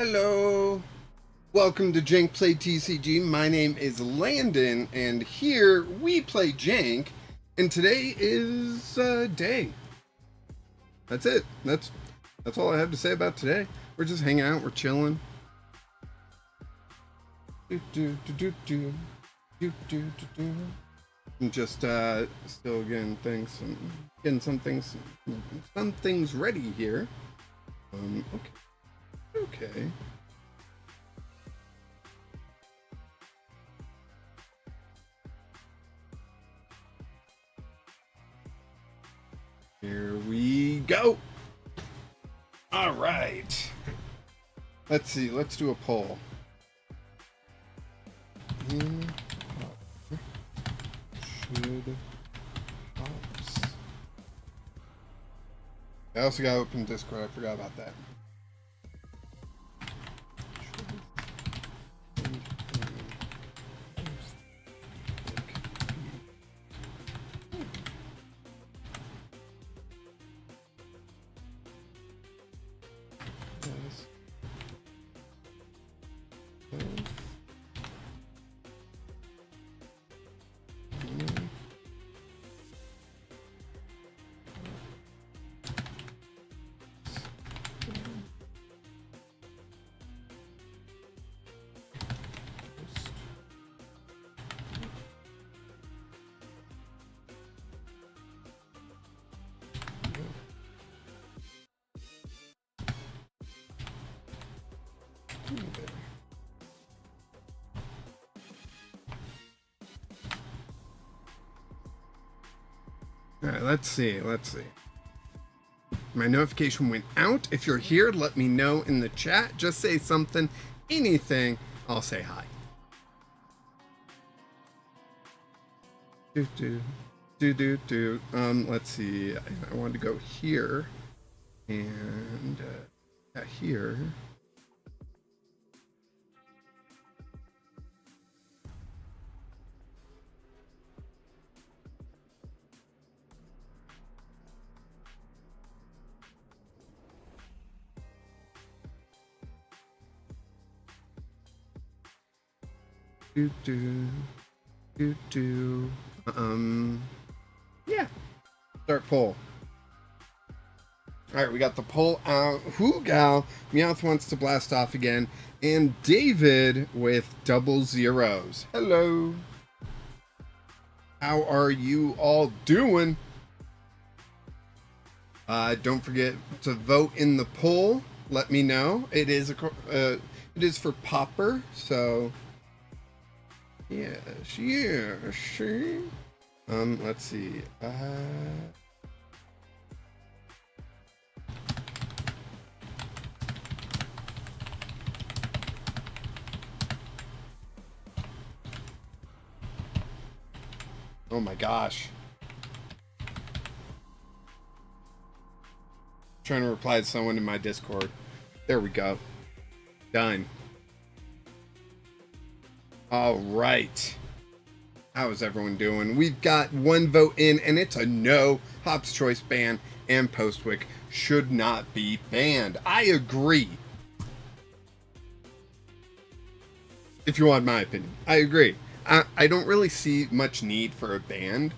Hello, welcome to Jank Play TCG. My name is Landon, and here we play Jank. And today is day. That's it. That's all I have to say about today. We're just hanging out. We're chilling. I'm just still getting some things ready here. Okay. Here we go. All right. Let's see. Let's do a poll. Should hops? I also got to open Discord. I forgot about that. All right, let's see. My notification went out. If you're here, let me know in the chat. Just say something, anything. I'll say hi. Let's see. I wanted to go here and here. Yeah. Start poll. Alright, we got the poll out. Gal Meowth wants to blast off again. And David with double zeros. Hello. How are you all doing? Don't forget to vote in the poll. Let me know. It is for Popper, so yes. Let's see. Oh my gosh. Trying to reply to someone in my Discord. There we go. Done. All right. How is everyone doing? We've got one vote in, and it's a no. Hop's Choice ban and Postwick should not be banned. I agree. If you want my opinion, I agree. I don't really see much need for a ban.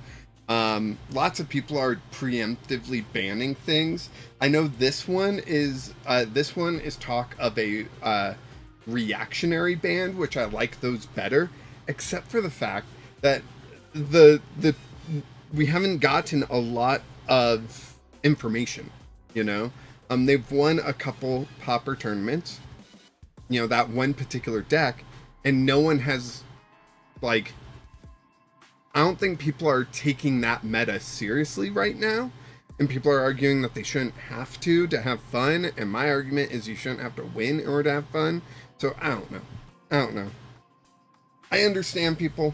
Lots of people are preemptively banning things. I know this one is talk of a reactionary ban, which I like those better, except for the fact that we haven't gotten a lot of information, you know. They've won a couple Popper tournaments, you know, that one particular deck, and no one has, like, I don't think people are taking that meta seriously right now, and people are arguing that they shouldn't have to have fun, and my argument is you shouldn't have to win in order to have fun. So I don't know. I understand people.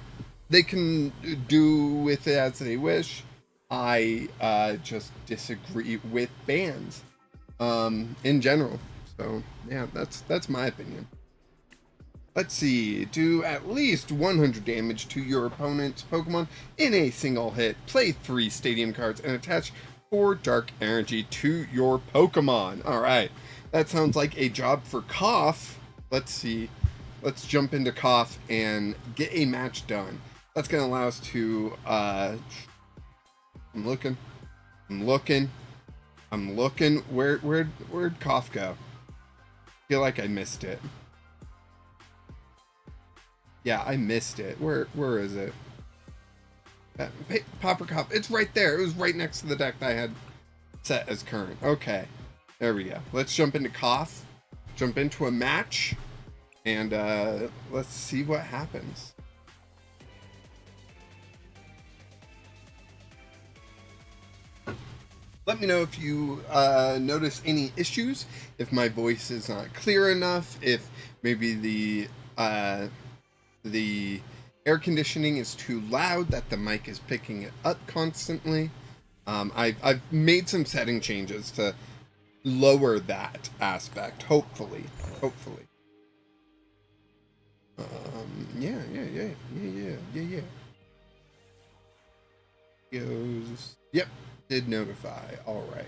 They can do with it as they wish. I just disagree with bans in general. So yeah, that's my opinion. Let's see. Do at least 100 damage to your opponent's Pokemon in a single hit. Play 3 stadium cards and attach 4 dark energy to your Pokemon. Alright. That sounds like a job for Cough. Let's see. Let's jump into Cough and get a match done. That's going to allow us to... I'm looking. Where'd Cough go? I feel like I missed it. Yeah, I missed it. Where is it? Popper Cough. It's right there. It was right next to the deck that I had set as current. Okay. There we go. Let's jump into Cough. Jump into a match. And let's see what happens. Let me know if you notice any issues, if my voice is not clear enough, if maybe the air conditioning is too loud, that the mic is picking it up constantly. I've made some setting changes to lower that aspect, hopefully. Yeah. Goes. Yep. Did notify. All right.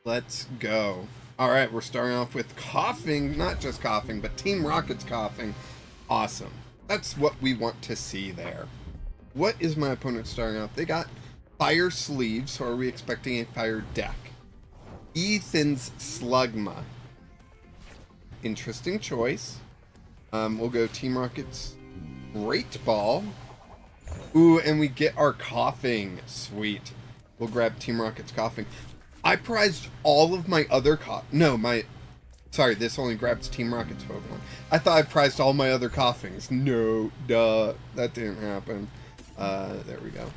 Let's go. All right, we're starting off with coughing, not just coughing, but Team Rocket's coughing. Awesome. That's what we want to see there. What is my opponent starting off? They got fire sleeves, so are we expecting a fire deck? Ethan's Slugma. Interesting choice. We'll go Team Rocket's Great Ball. Ooh, and we get our coughing. Sweet. We'll grab Team Rocket's coughing. I prized all of my other sorry, this only grabs Team Rocket's Pokemon. I thought I prized all my other coughings. No, duh. That didn't happen. There we go.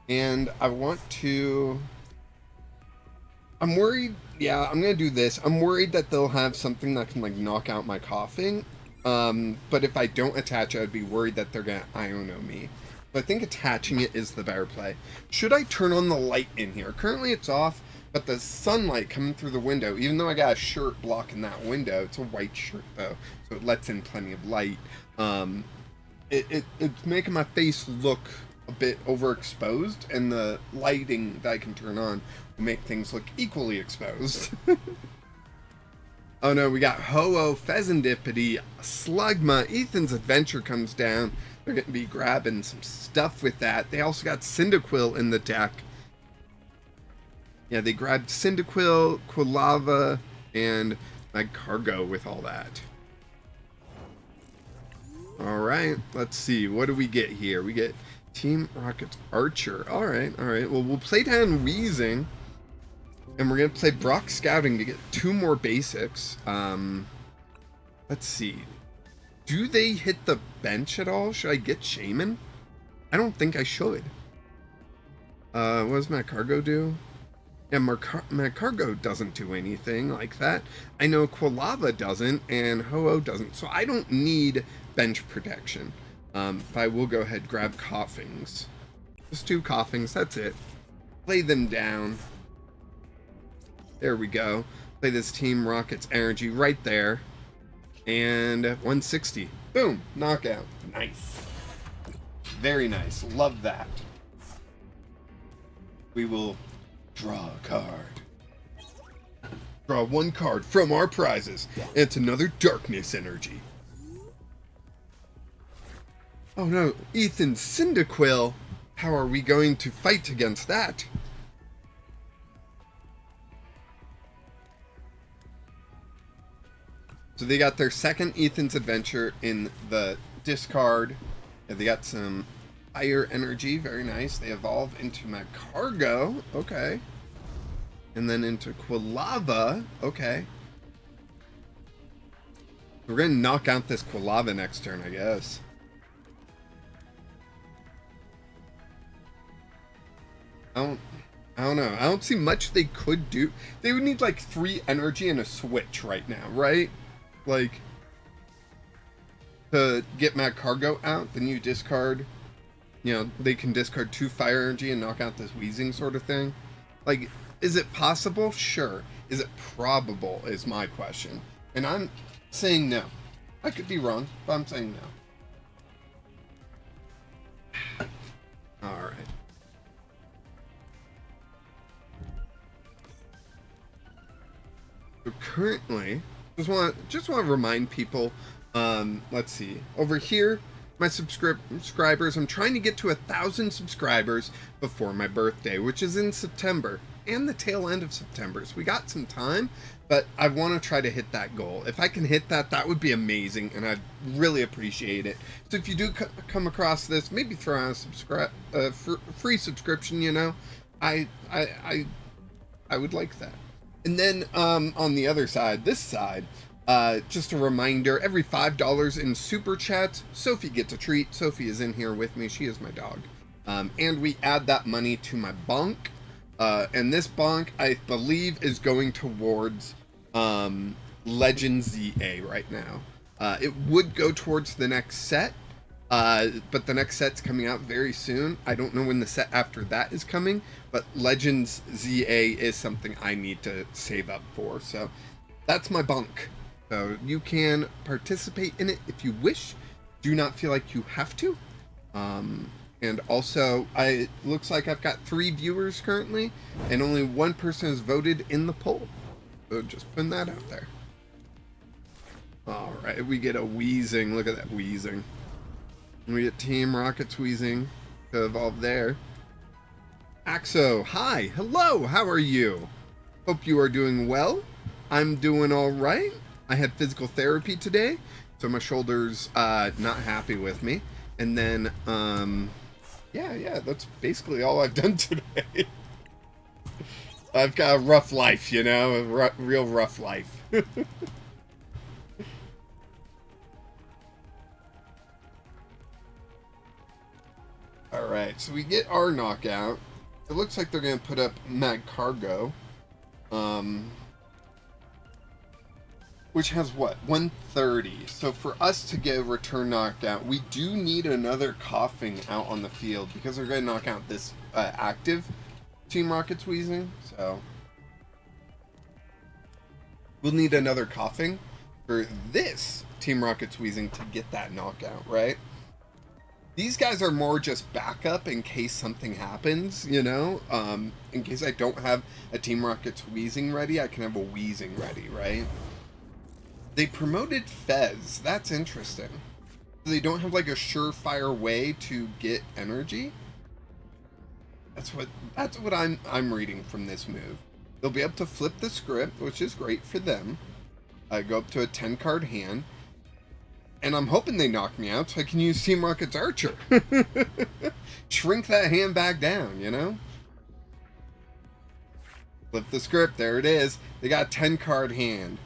And I want to... I'm worried... Yeah, I'm going to do this. I'm worried that they'll have something that can, like, knock out my coughing. But if I don't attach it, I'd be worried that they're going to Iono me. But I think attaching it is the better play. Should I turn on the light in here? Currently it's off, but the sunlight coming through the window, even though I got a shirt blocking that window, it's a white shirt though, so it lets in plenty of light. It's making my face look a bit overexposed, and the lighting that I can turn on will make things look equally exposed. Oh no, we got Ho-Oh, Pheasantipity, Slugma, Ethan's Adventure comes down. They're going to be grabbing some stuff with that. They also got Cyndaquil in the deck. Yeah, they grabbed Cyndaquil, Quilava, and Magcargo with all that. Alright, let's see. What do we get here? We get Team Rocket's Archer. Alright. Well, we'll play down Wheezing. And we're going to play Brock Scouting to get 2 more basics. Let's see. Do they hit the bench at all? Should I get Shaman? I don't think I should. What does Magcargo do? Yeah, Magcargo doesn't do anything like that. I know Quilava doesn't, and Ho-Oh doesn't. So I don't need bench protection. But I will go ahead and grab Coughings. Just 2 Coughings, that's it. Play them down. There we go. Play this Team Rocket's Energy right there. And 160. Boom. Knockout. Nice. Very nice. Love that. We will draw a card. Draw 1 card from our prizes. It's another Darkness Energy. Oh no. Ethan's Cyndaquil. How are we going to fight against that? So they got their second Ethan's Adventure in the discard. Yeah, they got some fire energy. Very nice. They evolve into Magcargo. Okay. And then into Quilava. Okay. We're going to knock out this Quilava next turn, I guess. I don't know. I don't see much they could do. They would need like 3 energy and a switch right now, right? Like, to get Magcargo out, then you discard, you know, they can discard 2 fire energy and knock out this Wheezing sort of thing. Like, is it possible? Sure. Is it probable is my question. And I'm saying no. I could be wrong, but I'm saying no. Alright. So currently, just want to remind people, let's see, over here, my subscribers, I'm trying to get to 1,000 subscribers before my birthday, which is in September, and the tail end of September. So we got some time, but I want to try to hit that goal. If I can hit that, that would be amazing, and I'd really appreciate it. So if you do come across this, maybe throw out a free subscription, you know. I would like that. And then on the other side, this side, just a reminder, every $5 in super chats, Sophie gets a treat. Sophie is in here with me. She is my dog. And we add that money to my bonk. And this bonk, I believe, is going towards Legend ZA right now. It would go towards the next set, but the next set's coming out very soon. I don't know when the set after that is coming, but Legends ZA is something I need to save up for. So that's my bunk. So you can participate in it if you wish. Do not feel like you have to. And also, it looks like I've got 3 viewers currently, and only 1 person has voted in the poll. So just putting that out there. All right, we get a wheezing. Look at that wheezing. We get Team Rocket's wheezing to evolve there. Axo, hi, hello, how are you? Hope you are doing well. I'm doing all right. I had physical therapy today, so my shoulder's not happy with me. And then, yeah, that's basically all I've done today. I've got a rough life, you know, a real rough life. Alright, so we get our knockout. It looks like they're going to put up Mag Cargo. Which has what? 130. So for us to get a return knockout, we do need another coughing out on the field because they're going to knock out this active Team Rocket's wheezing. So we'll need another coughing for this Team Rocket's wheezing to get that knockout, right? These guys are more just backup in case something happens, you know? In case I don't have a Team Rocket's wheezing ready, I can have a wheezing ready, right? They promoted Fez. That's interesting. They don't have like a surefire way to get energy. That's what I'm reading from this move. They'll be able to flip the script, which is great for them. Go up to a 10-card hand. And I'm hoping they knock me out so I can use Team Rocket's Archer. Shrink that hand back down, you know? Flip the script. There it is. They got a 10-card hand.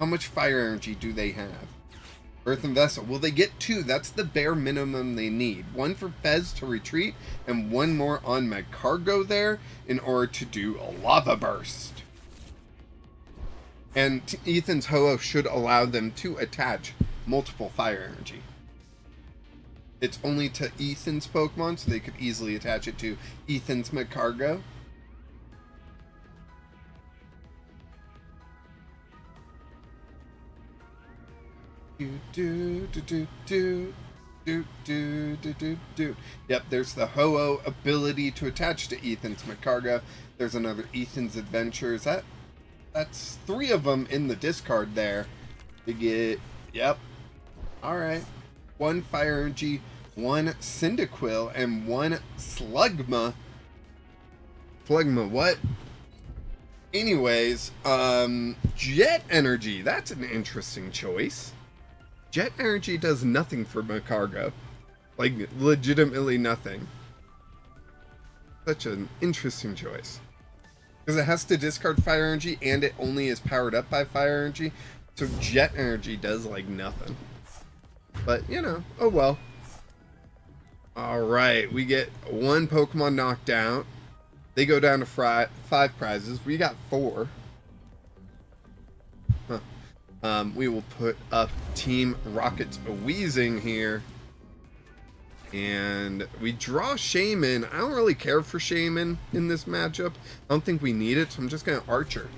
How much fire energy do they have? Earthen Vessel. Well, they get 2. That's the bare minimum they need. 1 for Fez to retreat, and 1 more on Mag Cargo there in order to do a Lava Burst. And Ethan's Ho-Oh should allow them to attach multiple fire energy. It's only to Ethan's Pokemon, so they could easily attach it to Ethan's Mag Cargo. Yep, there's the Ho-Oh ability to attach to Ethan's Mag Cargo. There's another Ethan's Adventures. That's 3 of them in the discard there. To get, yep. Alright. 1 fire energy, 1 Cyndaquil, and 1 Slugma. Slugma, what? Anyways, Jet Energy. That's an interesting choice. Jet Energy does nothing for my cargo. Like, legitimately nothing. Such an interesting choice. Because it has to discard fire energy, and it only is powered up by fire energy. So Jet Energy does, like, nothing. But, you know, oh well. Alright, we get 1 Pokemon knocked out. They go down to 5 prizes. We got 4. Huh. We will put up Team Rocket's Wheezing here. And we draw Shaman. I don't really care for Shaman in this matchup. I don't think we need it, so I'm just going to Archer.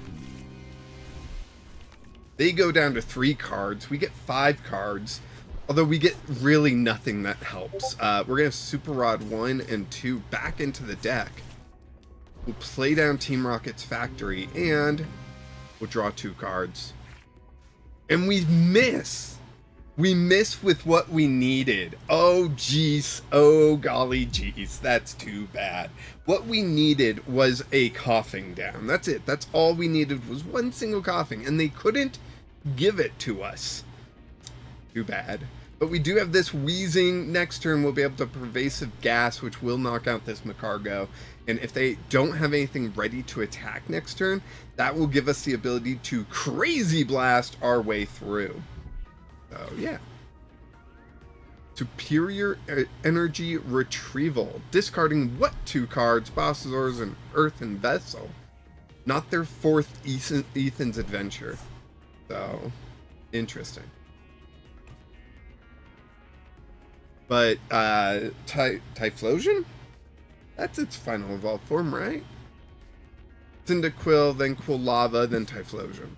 They go down to 3 cards. We get 5 cards. Although we get really nothing that helps. We're going to Super Rod 1 and 2 back into the deck. We'll play down Team Rocket's Factory, and We'll draw 2 cards. And we miss. We miss with what we needed. Oh, geez. Oh, golly, geez. That's too bad. What we needed was a coughing down. That's it. That's all we needed was one single coughing. And they couldn't give it to us. Too bad. But we do have this wheezing. Next turn, we'll be able to pervasive gas, which will knock out this Macargo. And if they don't have anything ready to attack next turn, that will give us the ability to crazy blast our way through. So, yeah. Superior energy retrieval. Discarding what 2 cards? Bossasaurus and Earthen Vessel. Not their 4th Ethan's Adventure. So, interesting. But, Typhlosion? That's its final evolved form, right? Cyndaquil, then Quilava, then Typhlosion.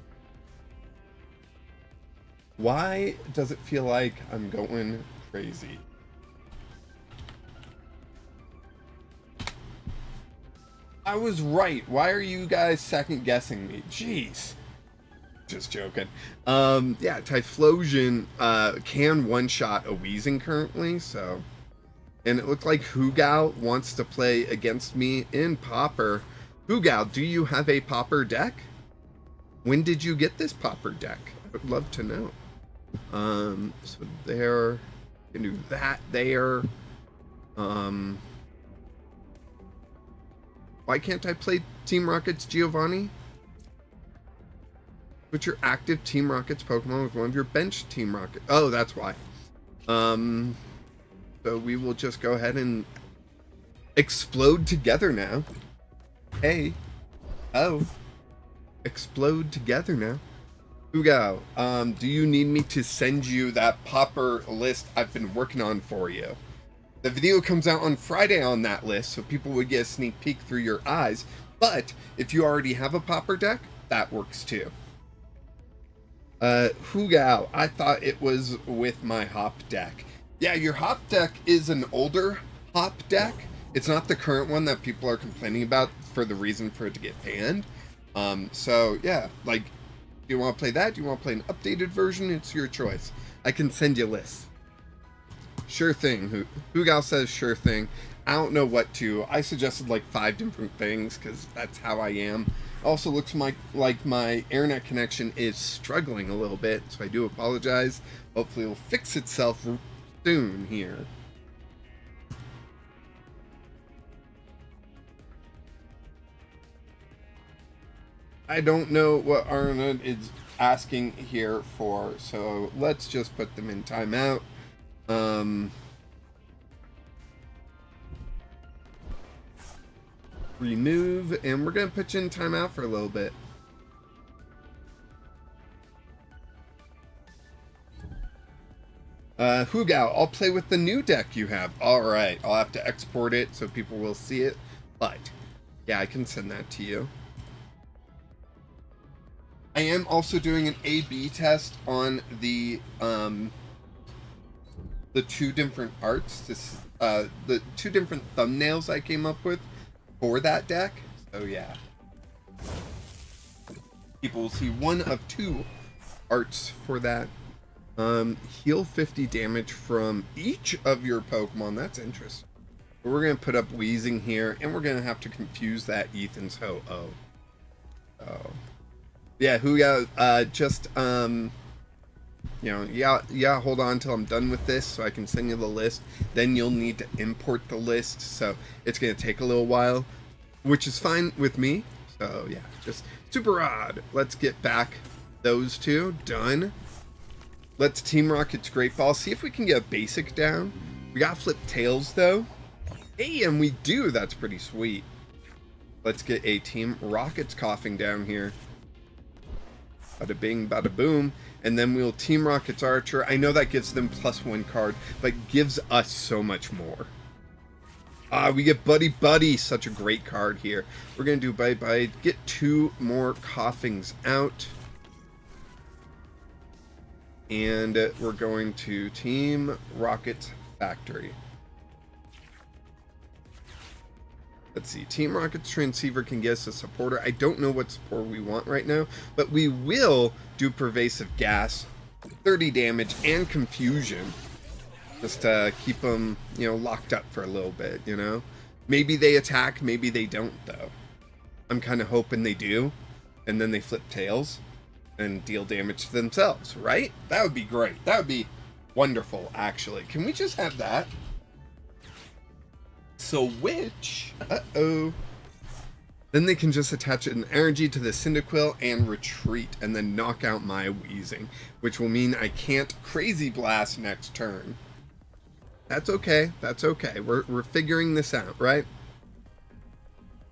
Why does it feel like I'm going crazy? I was right. Why are you guys second guessing me? Jeez. Just joking. Yeah, Typhlosion can one-shot a Wheezing currently, so... And it looked like Hugao wants to play against me in Pauper. Hugao, do you have a Pauper deck? When did you get this Pauper deck? I would love to know. So there, you can do that there. Why can't I play Team Rocket's Giovanni? Put your active Team Rocket's Pokemon with one of your bench Team Rocket. Oh, that's why. So we will just go ahead and explode together now. Hey. Oh. Explode together now. Hugo, do you need me to send you that Pauper list I've been working on for you? The video comes out on Friday on that list, so people would get a sneak peek through your eyes. But if you already have a Pauper deck, that works too. Hugao, I thought it was with my Hop deck. Yeah, your Hop deck is an older Hop deck. It's not the current one that people are complaining about for the reason for it to get banned. So yeah, like, do you want to play that? Do you want to play an updated version? It's your choice. I can send you lists. Sure thing. Hugao says sure thing. I don't know what to. I suggested like 5 different things because that's how I am. Also looks like my internet connection is struggling a little bit, so I do apologize. Hopefully it'll fix itself soon here. I don't know what Arnold is asking here for, so let's just put them in timeout. Remove, and we're gonna put you in timeout for a little bit. Hugao, I'll play with the new deck you have. Alright, I'll have to export it so people will see it, but yeah, I can send that to you. I am also doing an A/B test on the 2 different arts, the 2 different thumbnails I came up with for that deck. So yeah, people will see 1 of 2 arts for that. Heal 50 damage from each of your Pokemon. That's interesting. But we're gonna put up Wheezing here, and we're gonna have to confuse that Ethan's Ho-Oh. Oh. Yeah, Huya, just, you know, yeah, hold on till I'm done with this so I can send you the list. Then you'll need to import the list, so it's going to take a little while, which is fine with me. So, yeah, just super odd. Let's get back those 2. Done. Let's Team Rocket's Great Ball. See if we can get a basic down. We got Flip Tails, though. Hey, and we do. That's pretty sweet. Let's get a Team Rocket's Coughing down here. Bada bing, bada boom. And then we'll Team Rocket's Archer. I know that gives them +1 card, but gives us so much more. We get Buddy Buddy. Such a great card here. We're going to do Bye Bye. Get 2 more Coughings out. And we're going to Team Rocket Factory. Let's see. Team Rocket's Transceiver can get us a supporter. I don't know what support we want right now, but we will do Pervasive Gas, 30 damage, and Confusion. Just to keep them, you know, locked up for a little bit, you know? Maybe they attack, maybe they don't, though. I'm kind of hoping they do, and then they flip tails and deal damage to themselves, right? That would be great. That would be wonderful, actually. Can we just have that? Switch. Uh-oh. Then they can just attach an energy to the Cyndaquil and retreat, and then knock out my Wheezing, which will mean I can't Crazy Blast next turn. That's okay. That's okay. We're figuring this out, right?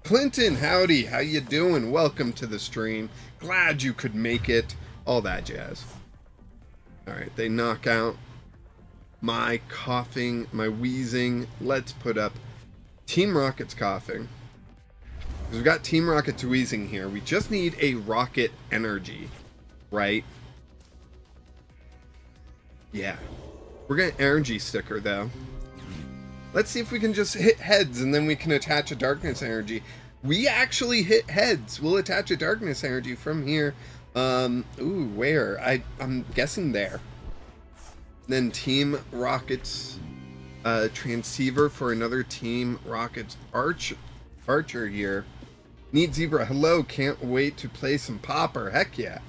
Clinton, howdy. How you doing? Welcome to the stream. Glad you could make it. All that jazz. All right, they knock out my coughing, my wheezing. Let's put up Team Rocket's coughing. We've got Team Rocket's wheezing here. We just need a rocket energy, right? Yeah. We're going to energy sticker, though. Let's see if we can just hit heads, and then we can attach a darkness energy. We actually hit heads. We'll attach a darkness energy from here. Ooh, where? I'm guessing there. Then Team Rocket's Transceiver for another Team Rocket's Archer here. Neat Zebra, hello. Can't wait to play some Popper. Heck yeah.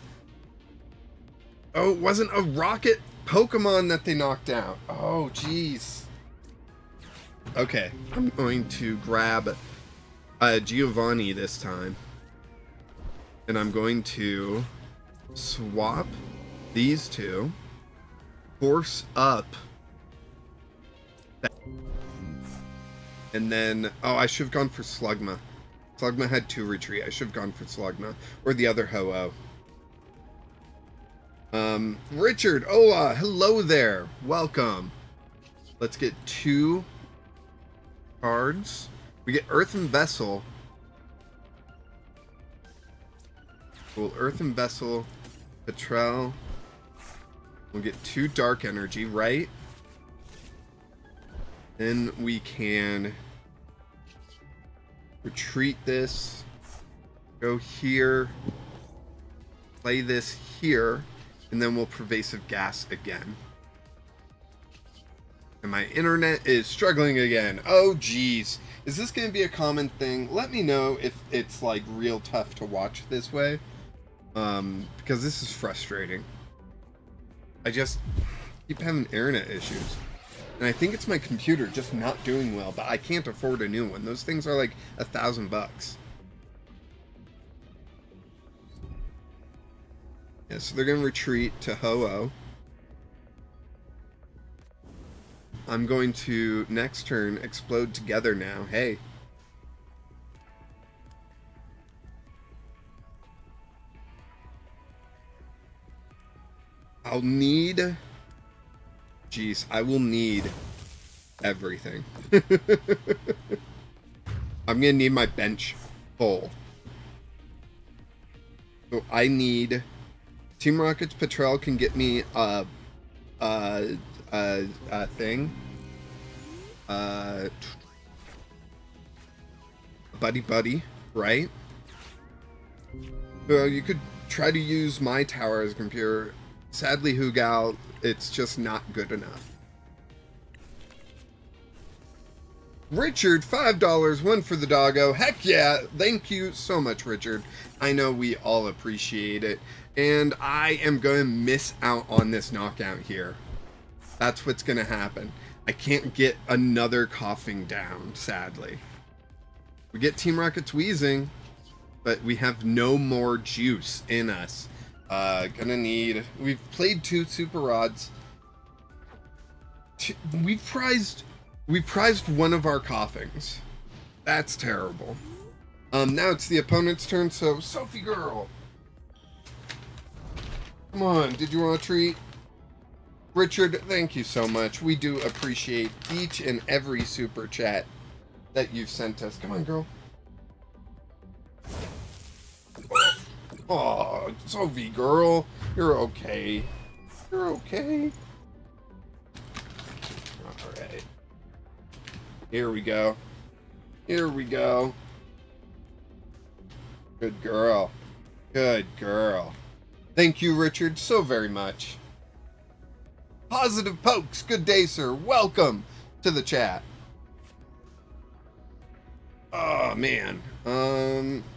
Oh, it wasn't a rocket Pokemon that they knocked out. Oh, jeez. Okay, I'm going to grab Giovanni this time. And I'm going to swap these two. Force up. And then, oh, I should have gone for Slugma. Slugma had 2 retreat. I should have gone for Slugma. Or the other Ho-Oh. Richard, hello there. Welcome. Let's get 2 cards. We get Earthen Vessel. Cool, Earthen Vessel, Petrel. We'll get 2 Dark Energy, right? Then we can retreat this, go here, play this here, and then we'll Pervasive Gas again. And my internet is struggling again. Oh, geez. Is this going to be a common thing? Let me know if it's, like, real tough to watch this way. Because this is frustrating. I just keep having internet issues. And I think it's my computer just not doing well, but I can't afford a new one. Those things are like $1,000. Yeah, so they're going to retreat to Ho-Oh. I'm going to, next turn, explode together now. Hey. I'll need... Jeez, I will need everything. I'm going to need my bench full. So I need... Team Rocket's Petrel can get me a thing. Buddy, right? You could try to use my tower as a computer. Sadly, Hugal, it's just not good enough. Richard, $5, 1 for the doggo. Heck yeah, thank you so much, Richard. I know we all appreciate it. And I am going to miss out on this knockout here. That's what's going to happen. I can't get another coughing down, sadly. We get Team Rocket's wheezing, but we have no more juice in us. Gonna need... We've played 2 Super Rods. We've prized one of our coughings. That's terrible. Now it's the opponent's turn, so Sophie girl. Come on, did you want a treat? Richard, thank you so much. We do appreciate each and every super chat that you've sent us. Come on, girl. Oh, Sophie girl, you're okay. You're okay. Alright. Here we go. Here we go. Good girl. Good girl. Thank you, Richard, so very much. Positive Pokes, good day, sir. Welcome to the chat. Oh, man.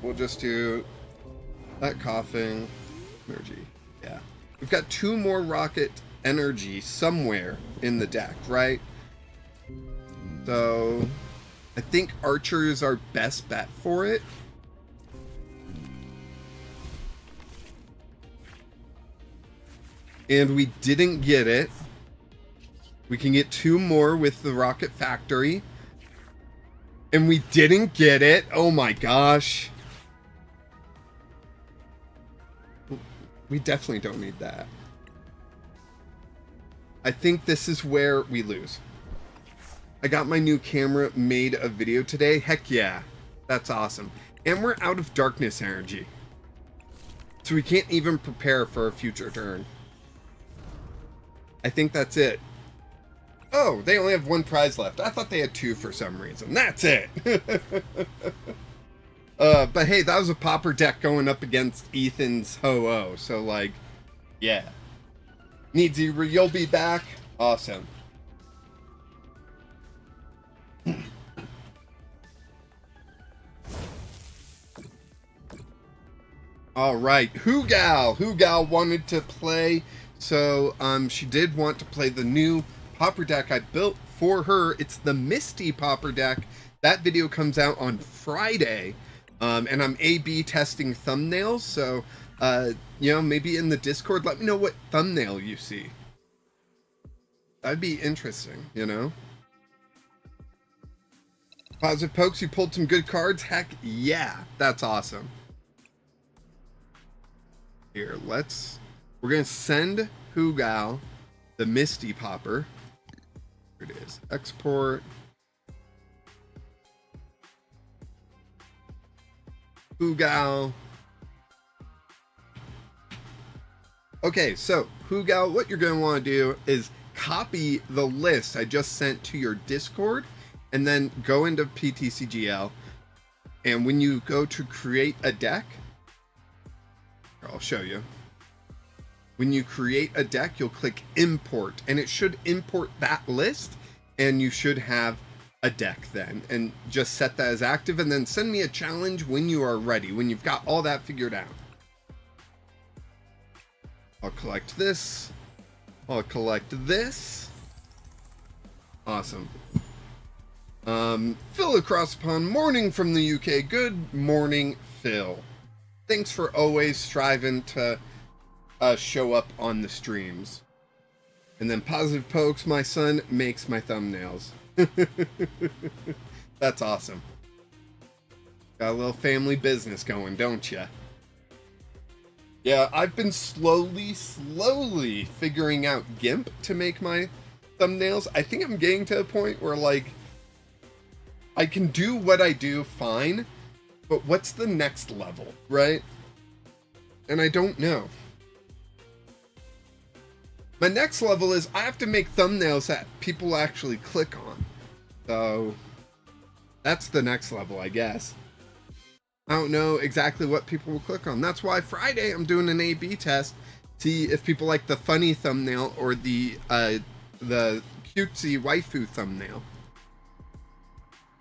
We'll just do that coughing. Energy. Yeah. We've got 2 more rocket energy somewhere in the deck, right? So I think Archer is our best bet for it. And we didn't get it. We can get 2 more with the Rocket Factory. And we didn't get it. Oh my gosh. We definitely don't need that. I think this is where we lose. I got my new camera, made a video today. Heck yeah. That's awesome. And we're out of darkness energy. So we can't even prepare for a future turn. I think that's it. Oh, they only have 1 prize left. I thought they had 2 for some reason. That's it. But hey, that was a popper deck going up against Ethan's Ho-Oh. So like, yeah. Needsy, you'll be back. Awesome. All right, Hoogal wanted to play, so she did want to play the new popper deck I built for her. It's the Misty popper deck. That video comes out on Friday, and I'm A/B testing thumbnails. So, you know, maybe in the Discord, let me know what thumbnail you see. That'd be interesting, you know. Positive Pokes, you pulled some good cards. Heck yeah, that's awesome. Here, we're gonna send Hoogal the Misty popper. Here it is. Export. Hoogal. Okay, so Hoogal, what you're gonna want to do is copy the list I just sent to your Discord, and then go into PTCGL, and when you go to create a deck, I'll show you. When you create a deck, you'll click import, and it should import that list, and you should have a deck then. And just set that as active, and then send me a challenge when you are ready, when you've got all that figured out. I'll collect this. I'll collect this. Awesome. Phil across the pond, morning from the UK. Good morning, Phil. Thanks for always striving to show up on the streams. And then Positive Pokes, my son makes my thumbnails. That's awesome. Got a little family business going, don't ya? Yeah, I've been slowly figuring out GIMP to make my thumbnails. I think I'm getting to a point where, like, I can do what I do fine, but what's the next level, right? And I don't know. My next level is I have to make thumbnails that people actually click on. So that's the next level, I guess. I don't know exactly what people will click on. That's why Friday I'm doing an A/B test. See if people like the funny thumbnail or the cutesy waifu thumbnail.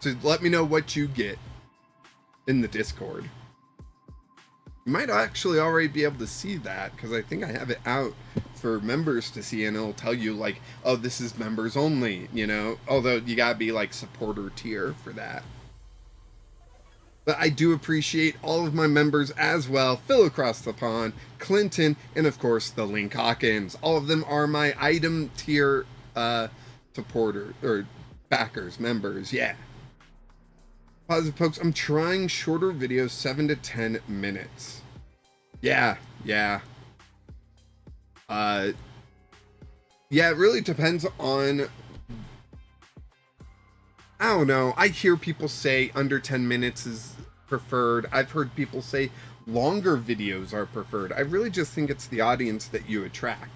So let me know what you get in the Discord. You might actually already be able to see that, because I think I have it out for members to see, and it'll tell you like, oh, this is members only, you know, although you gotta be like supporter tier for that. But I do appreciate all of my members as well. Phil across the pond, Clinton, and of course the Link Hawkins. All of them are my item tier supporter or backers, members, yeah. Positive Pokes, I'm trying shorter videos, 7 to 10 minutes. Yeah. Yeah, it really depends on, I don't know. I hear people say under 10 minutes is preferred. I've heard people say longer videos are preferred. I really just think it's the audience that you attract.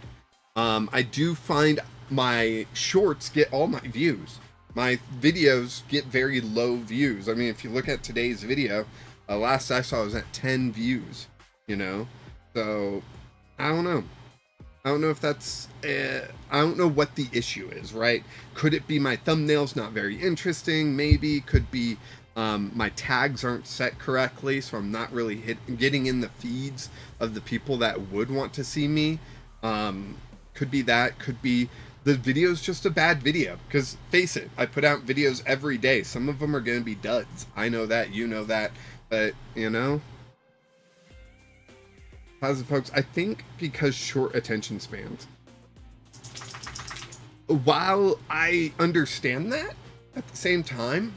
I do find my shorts get all my views. my videos get very low views. I mean, if you look at today's video, last I saw was at 10 views, you know? So, I don't know. I don't know if that's, I don't know what the issue is, right? Could it be my thumbnail's not very interesting? Maybe. Could be my tags aren't set correctly, so I'm not really getting in the feeds of the people that would want to see me. Could be that. Could be the video's just a bad video. Because, face it, I put out videos every day. Some of them are going to be duds. I know that. You know that. But, you know... Positive folks, I think because short attention spans. While I understand that, at the same time,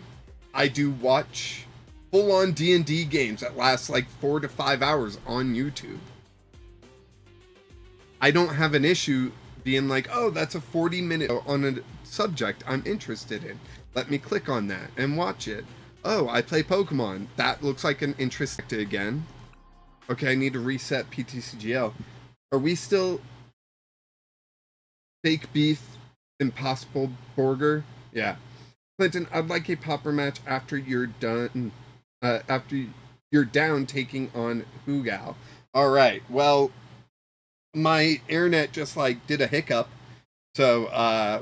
I do watch full-on D&D games that last like 4 to 5 hours on YouTube. I don't have an issue being like, oh, that's a 40-minute on a subject I'm interested in. Let me click on that and watch it. Oh, I play Pokemon. That looks like an interest again. Okay, I need to reset PTCGL. Are we still fake beef, impossible burger? Yeah. Clinton, I'd like a popper match after you're done. After you're down taking on Hugal. All right. Well, my internet just like did a hiccup. So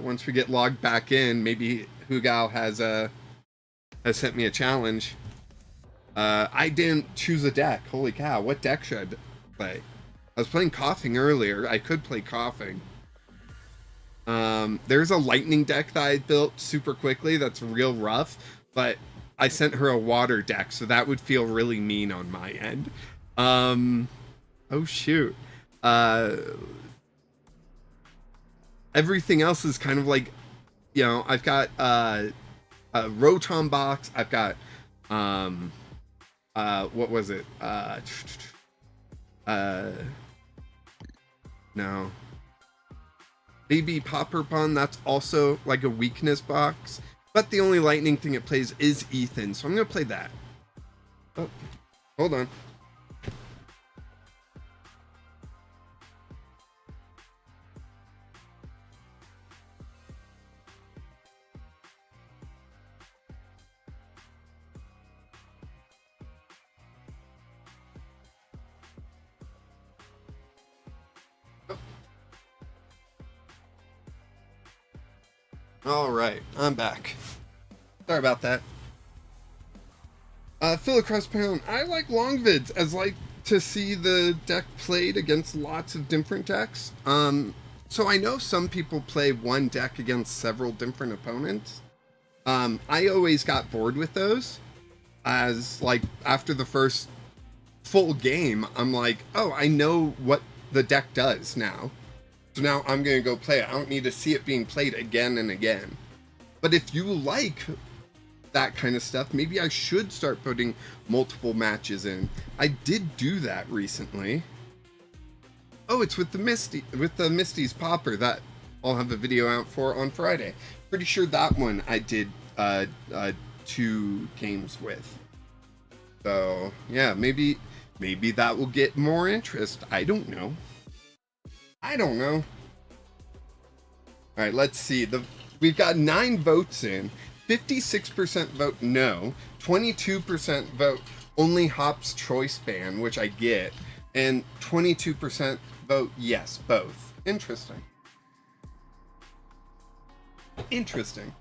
once we get logged back in, maybe Hugal has sent me a challenge. I didn't choose a deck. Holy cow, what deck should I play? I was playing Coughing earlier. I could play Coughing. There's a lightning deck that I built super quickly that's real rough, but I sent her a water deck, so that would feel really mean on my end. Oh shoot. Everything else is kind of like, you know, I've got a Rotom box, I've got what was it? No. Baby Popper Pond, that's also like a weakness box. But the only lightning thing it plays is Ethan, so I'm gonna play that. Oh, hold on. All right, I'm back. Sorry about that. Phil across pound. I like long vids as like to see the deck played against lots of different decks. So I know some people play one deck against several different opponents. I always got bored with those, as like after the first full game, I'm like, oh, I know what the deck does now. So now I'm going to go play it. I don't need to see it being played again and again. But if you like that kind of stuff, maybe I should start putting multiple matches in. I did do that recently. Oh, it's with the Misty's Popper that I'll have a video out for on Friday. Pretty sure that one I did 2 games with. So yeah, maybe that will get more interest. I don't know. I don't know. All right, let's see. We've got 9 votes in. 56% vote no. 22% vote only Hop's choice ban, which I get. And 22% vote yes, both. Interesting. Interesting.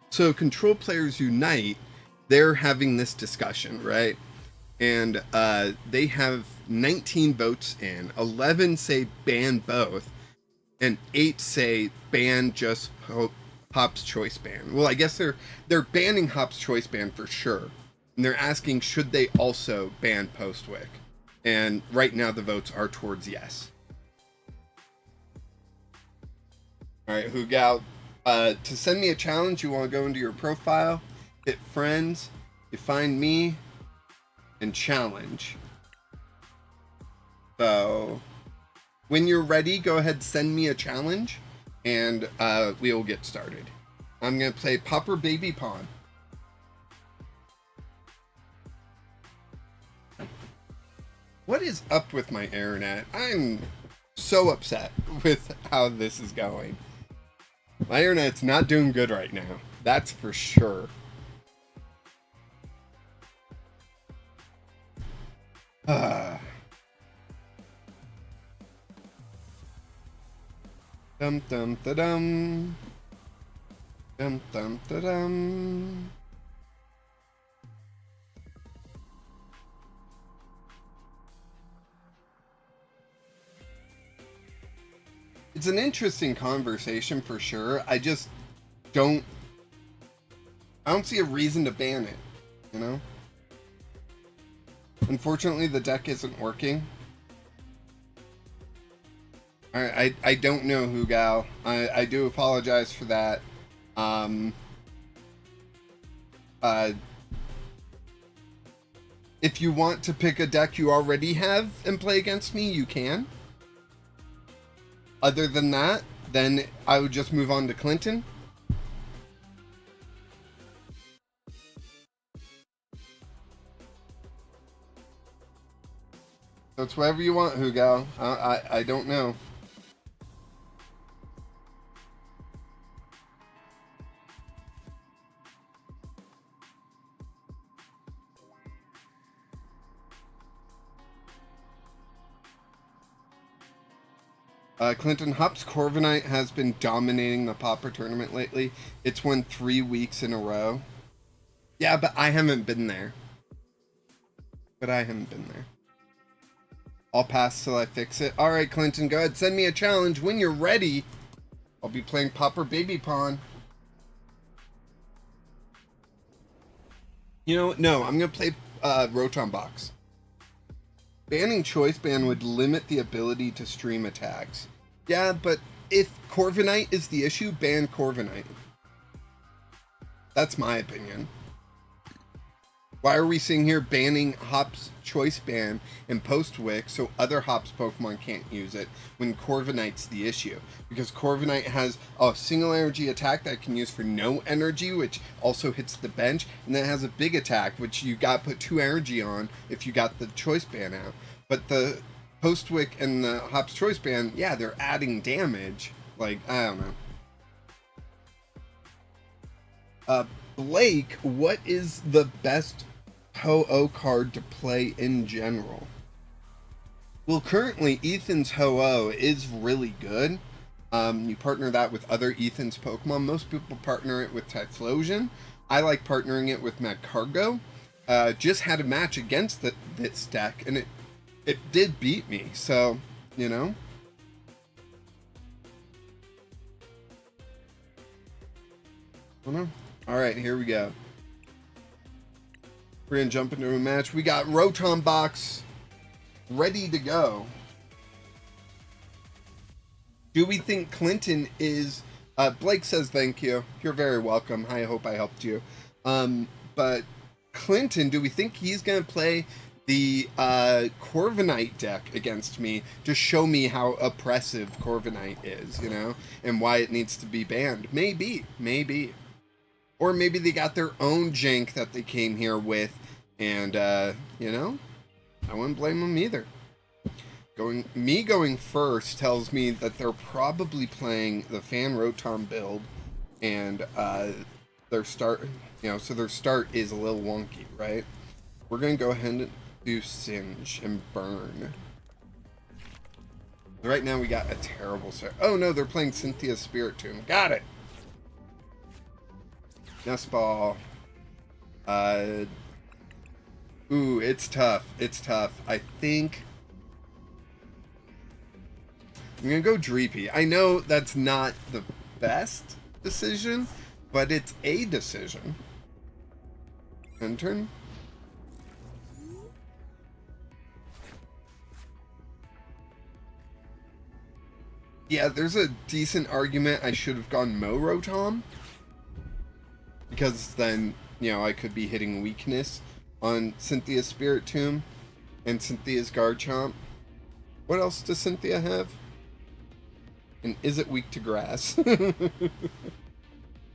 So Control Players Unite, they're having this discussion, right? And they have 19 votes in. 11 say ban both, and 8 say ban just Hop's choice ban. Well, I guess they're banning Hop's choice ban for sure, and they're asking should they also ban Postwick. And right now the votes are towards yes. All right, Hugal, to send me a challenge, you want to go into your profile, hit friends, you find me, and challenge. So when you're ready, go ahead, send me a challenge, and we will get started. I'm gonna play Popper Baby Pawn. What is up with my internet? I'm so upset with how this is going. My internet's not doing good right now. That's for sure. Dum dum da dum. Dum dum da dum. It's an interesting conversation for sure. I don't see a reason to ban it, you know? Unfortunately, the deck isn't working. I don't know, Hugal. I do apologize for that. If you want to pick a deck you already have and play against me, you can. Other than that, then I would just move on to Clinton. So it's whatever you want, Hugo. I don't know. Clinton Hop's Corviknight has been dominating the Pauper tournament lately. It's won 3 weeks in a row. Yeah, but I haven't been there. I'll pass till I fix it. Alright, Clinton, go ahead. Send me a challenge when you're ready. I'll be playing Pauper Baby Pawn. You know, no, I'm going to play Rotom Box. Banning Choice Ban would limit the ability to stream attacks. Yeah, but if Corviknight is the issue, ban Corviknight. That's my opinion. Why are we sitting here banning Hop's Choice Ban and Post-Wick so other Hop's Pokemon can't use it when Corviknight's the issue? Because Corviknight has a single energy attack that can use for no energy, which also hits the bench, and then it has a big attack, which you got to put 2 energy on if you got the Choice Ban out. But the Post-Wick and the Hop's Choice Ban, yeah, they're adding damage. Like, I don't know. Blake, what is the best Ho-Oh card to play in general? Well, currently, Ethan's Ho-Oh is really good. You partner that with other Ethan's Pokemon. Most people partner it with Typhlosion. I like partnering it with Magcargo. Just had a match against this deck, and it did beat me, so, you know. I don't know. Alright, here we go. We're gonna jump into a match. We got Rotom Box ready to go. Do we think Clinton is... Blake says thank you. You're very welcome. I hope I helped you. But Clinton, do we think he's gonna play the Corviknight deck against me to show me how oppressive Corviknight is, you know? And why it needs to be banned? Maybe. Or maybe they got their own jank that they came here with, and, you know, I wouldn't blame them either. Going first tells me that they're probably playing the Fan Rotom build, and their start, you know, so their start is a little wonky, right? We're going to go ahead and do Singe and Burn. Right now we got a terrible start. Oh no, they're playing Cynthia's Spirit Tomb. Got it! Nest Ball. Ooh, it's tough. I think I'm gonna go Dreepy. I know that's not the best decision, but it's a decision. End turn. Yeah, there's a decent argument I should have gone Rotom. Because then, you know, I could be hitting weakness on Cynthia's Spirit Tomb and Cynthia's Garchomp. What else does Cynthia have? And is it weak to grass?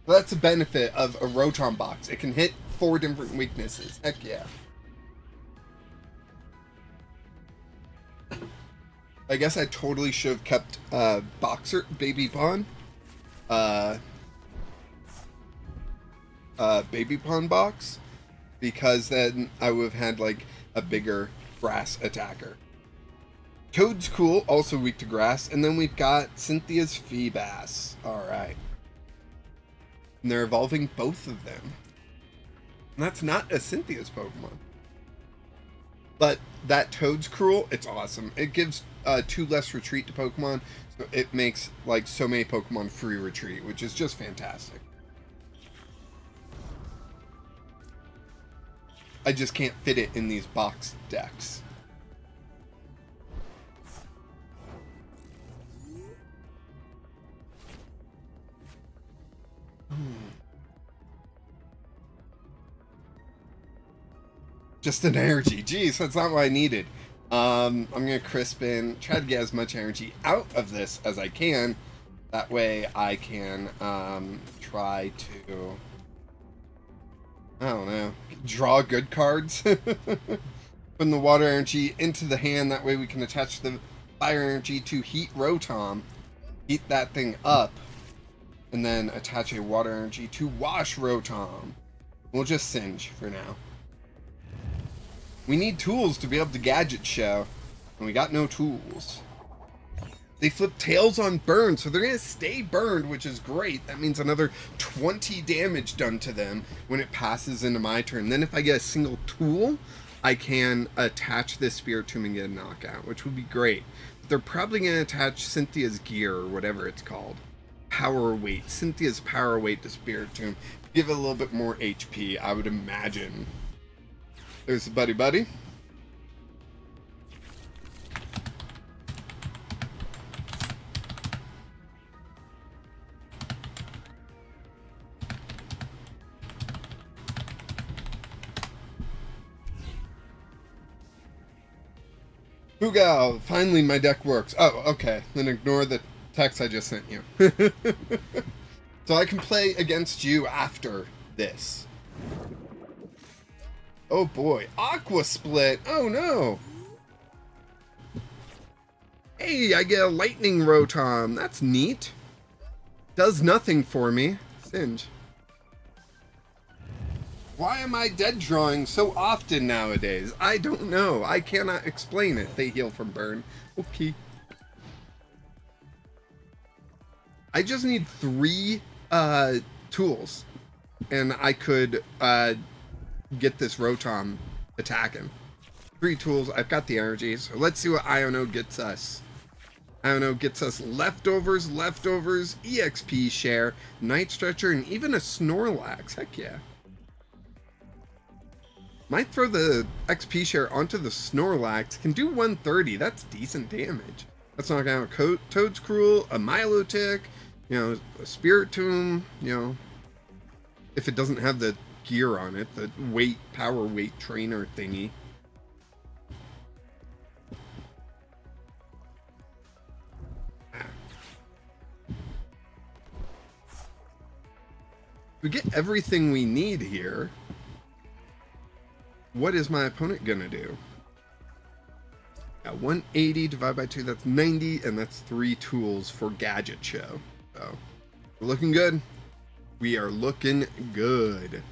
That's the benefit of a Rotom box. It can hit 4 different weaknesses. Heck yeah. I guess I totally should have kept Boxer Baby Pawn. uh, baby pawn box, because then I would have had like a bigger grass attacker. Toad's cool, also weak to grass, and then we've got Cynthia's Feebas. Alright. And they're evolving both of them. And that's not a Cynthia's Pokemon. But that Toad's Cruel, it's awesome. It gives 2 less retreat to Pokemon, so it makes like so many Pokemon free retreat, which is just fantastic. I just can't fit it in these box decks. Just an energy. Jeez, that's not what I needed. I'm gonna Crispin, try to get as much energy out of this as I can. That way I can try to, I don't know, draw good cards. Putting the water energy into the hand, that way we can attach the fire energy to heat Rotom, heat that thing up, and then attach a water energy to wash Rotom. We'll just Singe for now. We need tools to be able to gadget show, and we got no tools. They flip tails on burn, so they're going to stay burned, which is great. That means another 20 damage done to them when it passes into my turn. Then if I get a single tool, I can attach this Spiritomb and get a knockout, which would be great. But they're probably going to attach Cynthia's Gear, or whatever it's called. Power Weight. Cynthia's Power Weight to Spiritomb. Give it a little bit more HP, I would imagine. There's the buddy. Hoogal! Finally my deck works. Oh, okay. Then ignore the text I just sent you. So I can play against you after this. Oh boy, Aqua Split! Oh no! Hey, I get a Lightning Rotom. That's neat. Does nothing for me. Singe. Why am I dead drawing so often nowadays? I don't know. I cannot explain it. They heal from burn. Okay. I just need 3 tools. And I could get this Rotom attacking. 3 tools. I've got the energy. So let's see what Iono gets us. Iono gets us leftovers, EXP share, Night Stretcher, and even a Snorlax. Heck yeah. Might throw the XP share onto the Snorlax. Can do 130. That's decent damage. That's not gonna have Toad's Cruel, a Milotic, you know, a Spiritomb, you know. If it doesn't have the gear on it, the power weight trainer thingy. We get everything we need here. What is my opponent gonna do? 180 divided by 2, that's 90, and that's 3 tools for Gadget Show. So, we're looking good. We are looking good.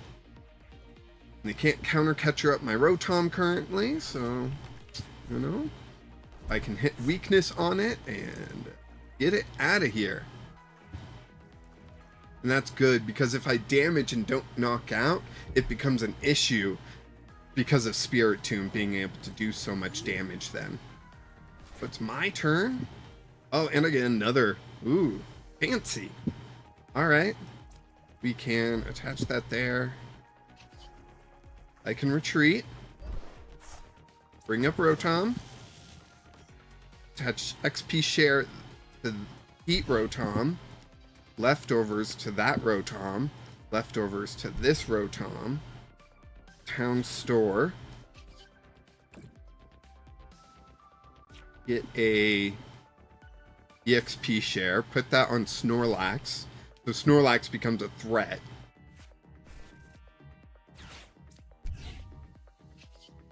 They can't counter catcher up my Rotom currently, so, you know, I can hit weakness on it and get it out of here. And that's good, because if I damage and don't knock out, it becomes an issue because of Spiritomb being able to do so much damage then. So it's my turn. Oh, and I get another. Ooh, fancy. Alright. We can attach that there. I can retreat. Bring up Rotom. Attach XP share to Heat Rotom. Leftovers to that Rotom. Leftovers to this Rotom. Town store. Get a EXP share. Put that on Snorlax. So Snorlax becomes a threat.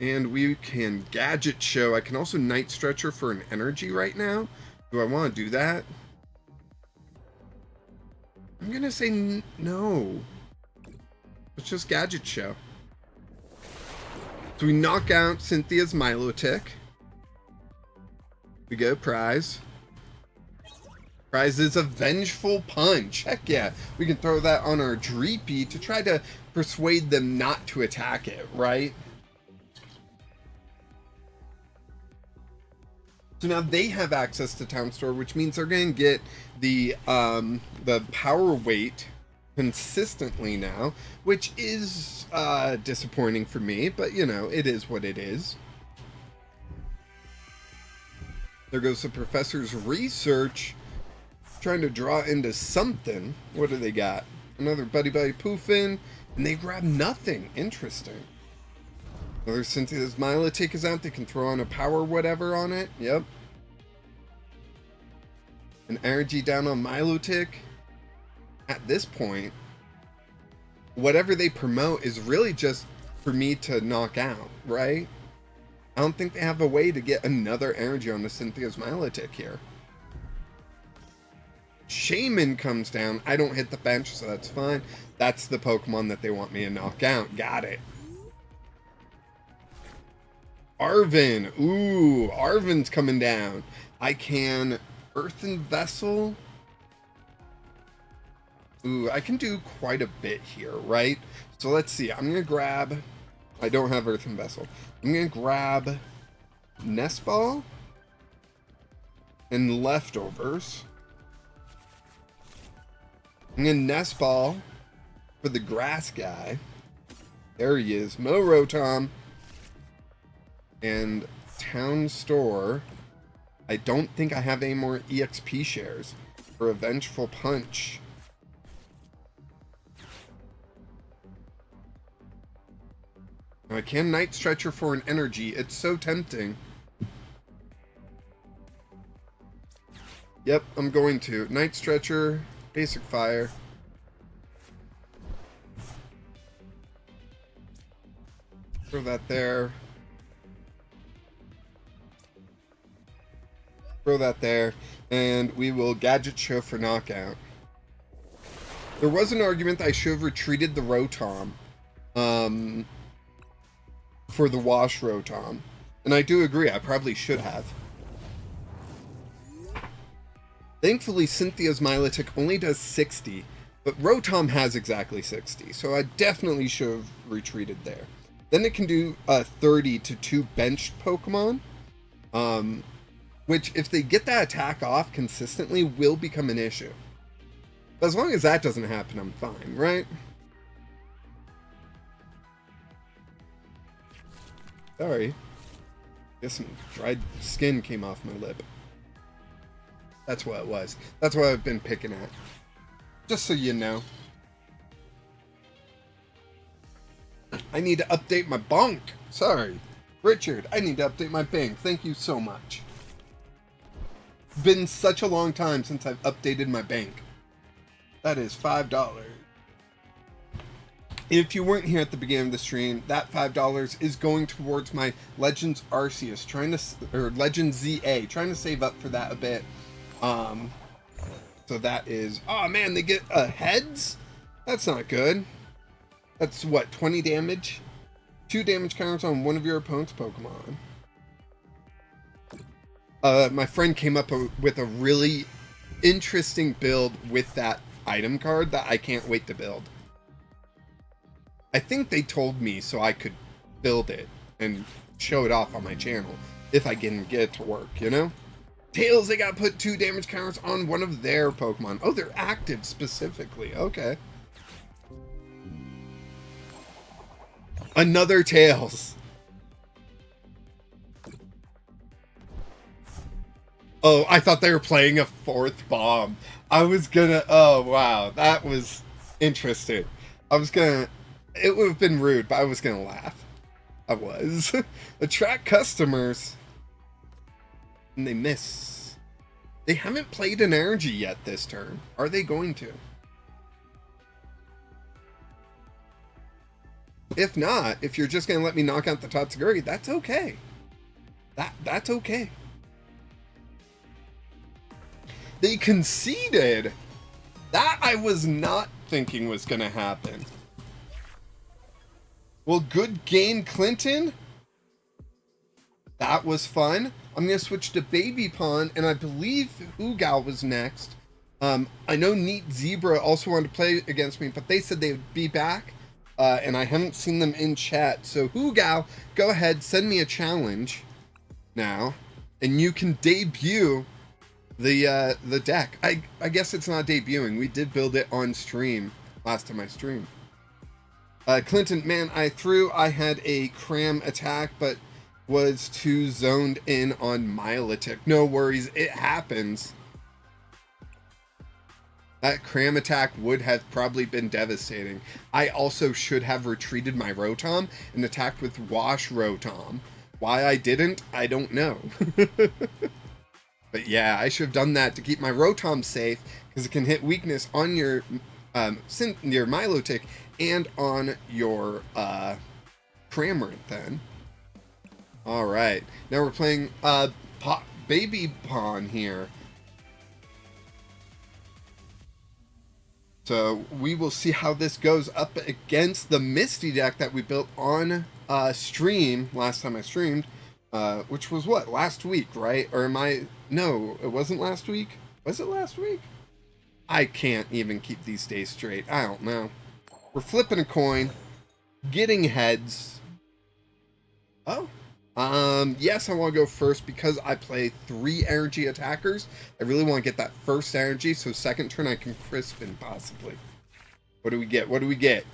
And we can Gadget Show. I can also Night Stretcher for an energy right now. Do I want to do that? I'm gonna say no. Let's just Gadget Show. So we knock out Cynthia's Milotic. We go prize. Prize is a Vengeful Punch. Heck yeah. We can throw that on our Dreepy to try to persuade them not to attack it, right? So now they have access to Town Store, which means they're going to get the power weight consistently now, which is disappointing for me, but you know, it is what it is. There goes the professor's research, trying to draw into something. What do they got? Another Buddy Buddy Poofin, and they grab nothing. Interesting. Another Cynthia's Milotic is out. They can throw on a power whatever on it. Yep. An energy down on Milotic. At this point, whatever they promote is really just for me to knock out, right? I don't think they have a way to get another energy on the Cynthia's Milotic here. Shaman comes down. I don't hit the bench, so that's fine. That's the Pokemon that they want me to knock out. Got it. Arven. Ooh, Arven's coming down. I can Earthen Vessel. Ooh, I can do quite a bit here, right? So let's see. I'm going to grab... I don't have Earthen Vessel. I'm going to grab Nest Ball and Leftovers. I'm going to Nest Ball for the grass guy. There he is. Morotom. And Town Store. I don't think I have any more EXP shares for a Vengeful Punch. I can Night Stretcher for an energy. It's so tempting. Yep, I'm going to. Night Stretcher, Basic Fire. Throw that there. Throw that there. And we will Gadget Show for knockout. There was an argument that I should have retreated the Rotom. For the Wash Rotom. And I do agree, I probably should have. Thankfully, Cynthia's Milotic only does 60, but Rotom has exactly 60, so I definitely should have retreated there. Then it can do 30 to 2 benched Pokemon, which, if they get that attack off consistently, will become an issue. But as long as that doesn't happen, I'm fine, right? Sorry. Guess some dried skin came off my lip. That's what it was. That's what I've been picking at. Just so you know. I need to update my bank. Sorry. Richard, I need to update my bank. Thank you so much. It's been such a long time since I've updated my bank. That is $5. If you weren't here at the beginning of the stream, that $5 is going towards my Legends Arceus, or Legends ZA, trying to save up for that a bit. So that is, oh man, they get heads? That's not good. That's what, 20 damage? 2 damage counters on one of your opponent's Pokemon. My friend came up with a really interesting build with that item card that I can't wait to build. I think they told me so I could build it and show it off on my channel if I can get it to work, you know? Tails, they got to put 2 damage counters on one of their Pokemon. Oh, they're active specifically. Okay. Another Tails. Oh, I thought they were playing a 4th bomb. I was gonna... Oh, wow. That was interesting. I was gonna... It would have been rude, but I was gonna laugh. I was. Attract customers. And they miss. They haven't played an energy yet this turn. Are they going to? If not, if you're just gonna let me knock out the Tatsuguri, that's okay. That's okay. They conceded. That I was not thinking was going to happen. Well, good game, Clinton. That was fun. I'm going to switch to Baby Pawn, and I believe Ugal was next. I know Neat Zebra also wanted to play against me, but they said they would be back, and I haven't seen them in chat. So, Ugal, go ahead, send me a challenge now, and you can debut the deck. I guess it's not debuting. We did build it on stream last time I streamed. Clinton, man, I had a cram attack, but was too zoned in on Milotic. No worries, it happens. That cram attack would have probably been devastating. I also should have retreated my Rotom and attacked with Wash Rotom. Why I didn't, I don't know. But yeah, I should have done that to keep my Rotom safe, because it can hit weakness on your Milotic and on your Cramorant then. Alright, now we're playing Baby Pawn here. So we will see how this goes up against the Misty deck that we built on stream last time I streamed, which was what, last week, right? Or am I... No, it wasn't last week. Was it last week? I can't even keep these days straight. I don't know. We're flipping a coin, getting heads. Oh. Yes, I want to go first because I play 3 energy attackers. I really want to get that first energy, so second turn I can Crispin, possibly. What do we get? What do we get?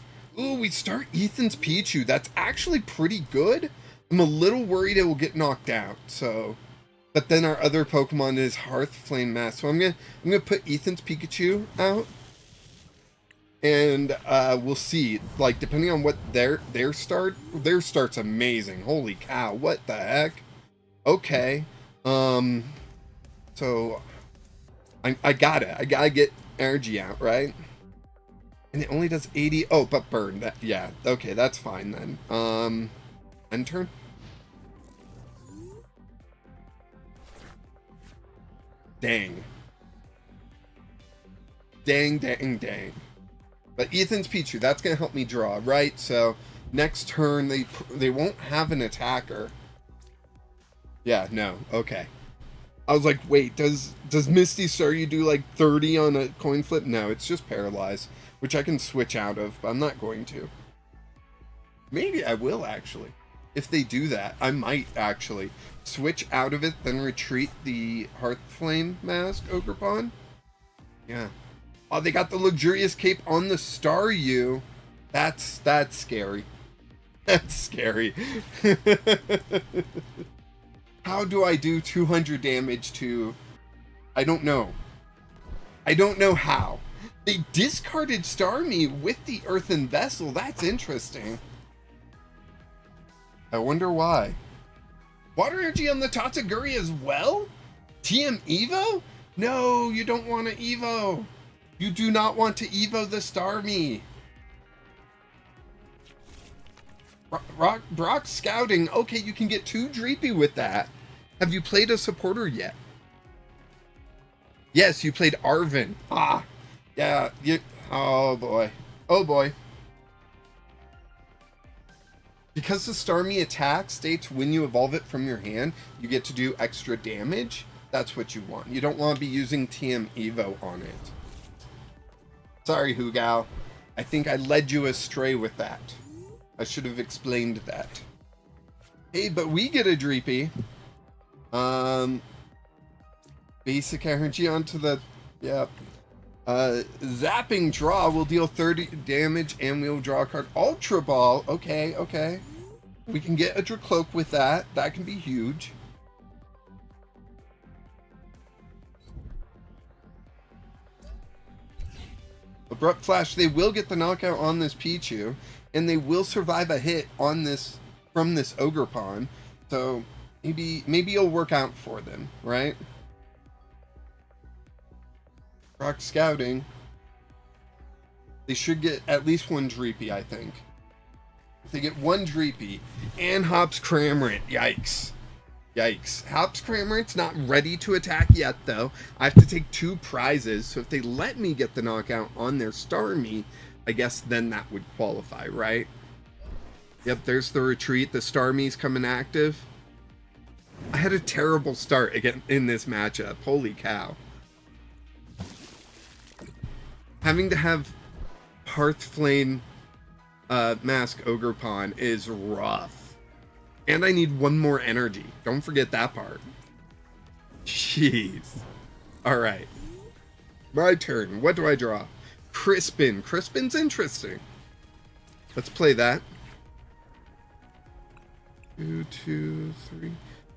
Ooh, we start Ethan's Pichu. That's actually pretty good. I'm a little worried it will get knocked out, so... But then our other Pokemon is Hearth Flame Mask, so I'm gonna put Ethan's Pikachu out. And we'll see, like, depending on what their start's amazing. Holy cow, what the heck? Okay. So I gotta get energy out, right? And it only does 80. Oh, but burn. That, yeah, okay, that's fine then. End turn. Dang. Dang. But Ethan's Pichu, that's going to help me draw, right? So next turn, they won't have an attacker. Yeah, no, okay. I was like, wait, does Misty start you do like 30 on a coin flip? No, it's just paralyzed, which I can switch out of, but I'm not going to. Maybe I will, actually. If they do that, I might actually switch out of it, then retreat the Hearth Flame Mask Ogerpon. Yeah. Oh, they got the Luxurious Cape on the Staryu. That's scary. That's scary. How do I do 200 damage to... I don't know. I don't know how. They discarded Starmie with the Earthen Vessel. That's interesting. I wonder why. Water Energy on the Tatsuguri as well? TM Evo? No, you don't want to Evo. You do not want to Evo the Starmie. Brock Scouting. Okay, you can get 2 Dreepy with that. Have you played a supporter yet? Yes, you played Arvin. Ah, yeah. Oh boy. Oh boy. Because the Starmie attack states when you evolve it from your hand, you get to do extra damage. That's what you want. You don't want to be using TM Evo on it. Sorry, Hugao. I think I led you astray with that. I should have explained that. Hey, but we get a Dreepy. Basic energy onto the... Yep. Zapping Draw will deal 30 damage and we'll draw a card. Ultra Ball. Okay. We can get a Dracloak with that. That can be huge. Abrupt Flash. They will get the knockout on this Pichu, and they will survive a hit on this from this Ogerpon. So maybe it'll work out for them, right? Rock Scouting. They should get at least 1 Dreepy, I think. If they get 1 Dreepy and Hops Cramorant, yikes. Yikes. Hops Cramorant's not ready to attack yet, though. I have to take 2 prizes, so if they let me get the knockout on their Starmie, I guess then that would qualify, right? Yep, there's the retreat. The Starmie's coming active. I had a terrible start again in this matchup. Holy cow. Having to have Hearthflame Mask Ogerpon is rough. And I need 1 more energy. Don't forget that part. Jeez. Alright. My turn. What do I draw? Crispin. Crispin's interesting. Let's play that. 2, 2, 3.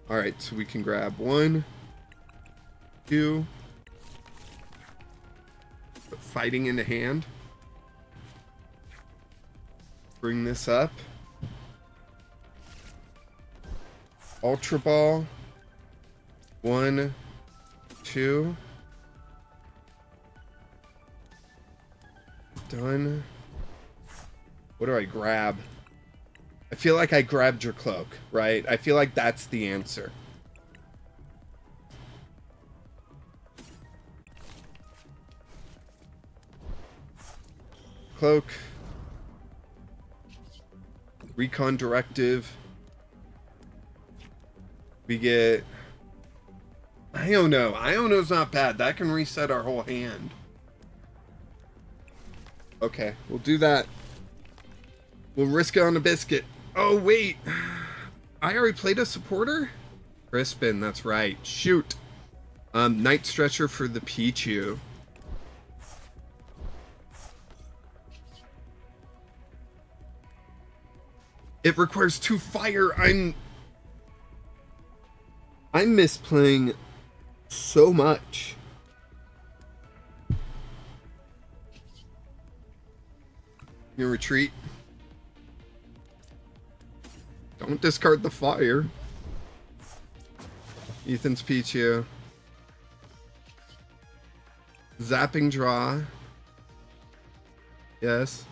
Alright, so we can grab 1, 2. Put fighting into hand. Bring this up. Ultra Ball. 1, 2. Done. What do I grab? I feel like I grabbed your cloak, right? I feel like that's the answer. Cloak. Recon Directive. We get Iono. Iono's not bad. That can reset our whole hand. Okay, we'll do that. We'll risk it on a biscuit. Oh, wait. I already played a supporter? Crispin, that's right. Shoot. Night Stretcher for the Pichu. It requires 2 fire. I'm misplaying so much. You retreat. Don't discard the fire. Ethan's Pichu. Zapping draw. Yes.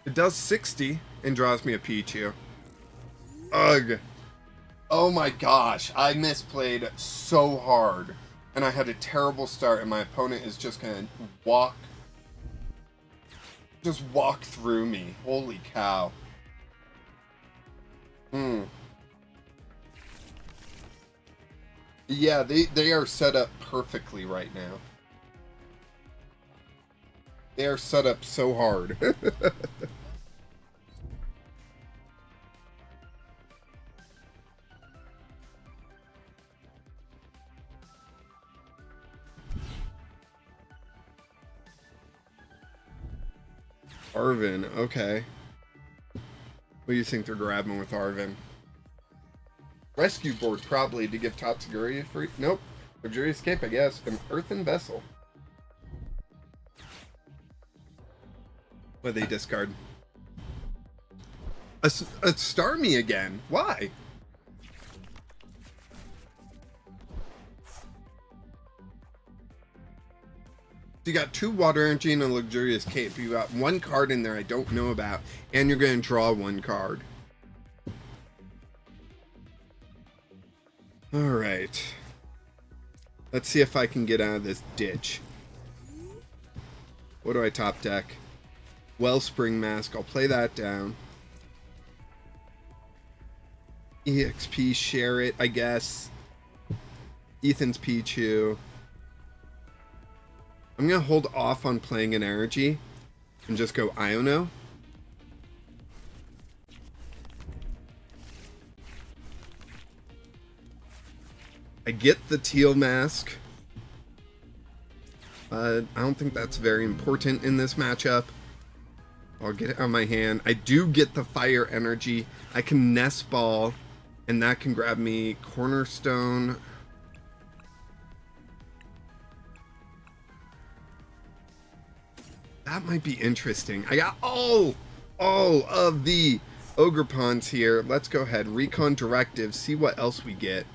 It does 60 and draws me a Pichu. Ugh. Oh my gosh. I misplayed so hard. And I had a terrible start and my opponent is just gonna walk through me. Holy cow. Yeah, they are set up perfectly right now. They are set up so hard. Arvin, okay. What do you think they're grabbing with Arvin? Rescue board, probably, to give Tatsuguri a free... Nope. Luxurious Cape, I guess. An earthen vessel. What they discard? A Starmie again. Why? You got 2 water energy and a luxurious cape. You got 1 card in there I don't know about, and you're going to draw 1 card. Alright. Let's see if I can get out of this ditch. What do I top deck? Wellspring Mask. I'll play that down. EXP, share it, I guess. Ethan's Pichu. I'm going to hold off on playing an energy and just go Iono. I get the teal mask. I don't think that's very important in this matchup. I'll get it out of my hand. I do get the fire energy. I can nest ball, and that can grab me Cornerstone. That might be interesting. I got all of the Ogerpons here. Let's go ahead. Recon Directive. See what else we get.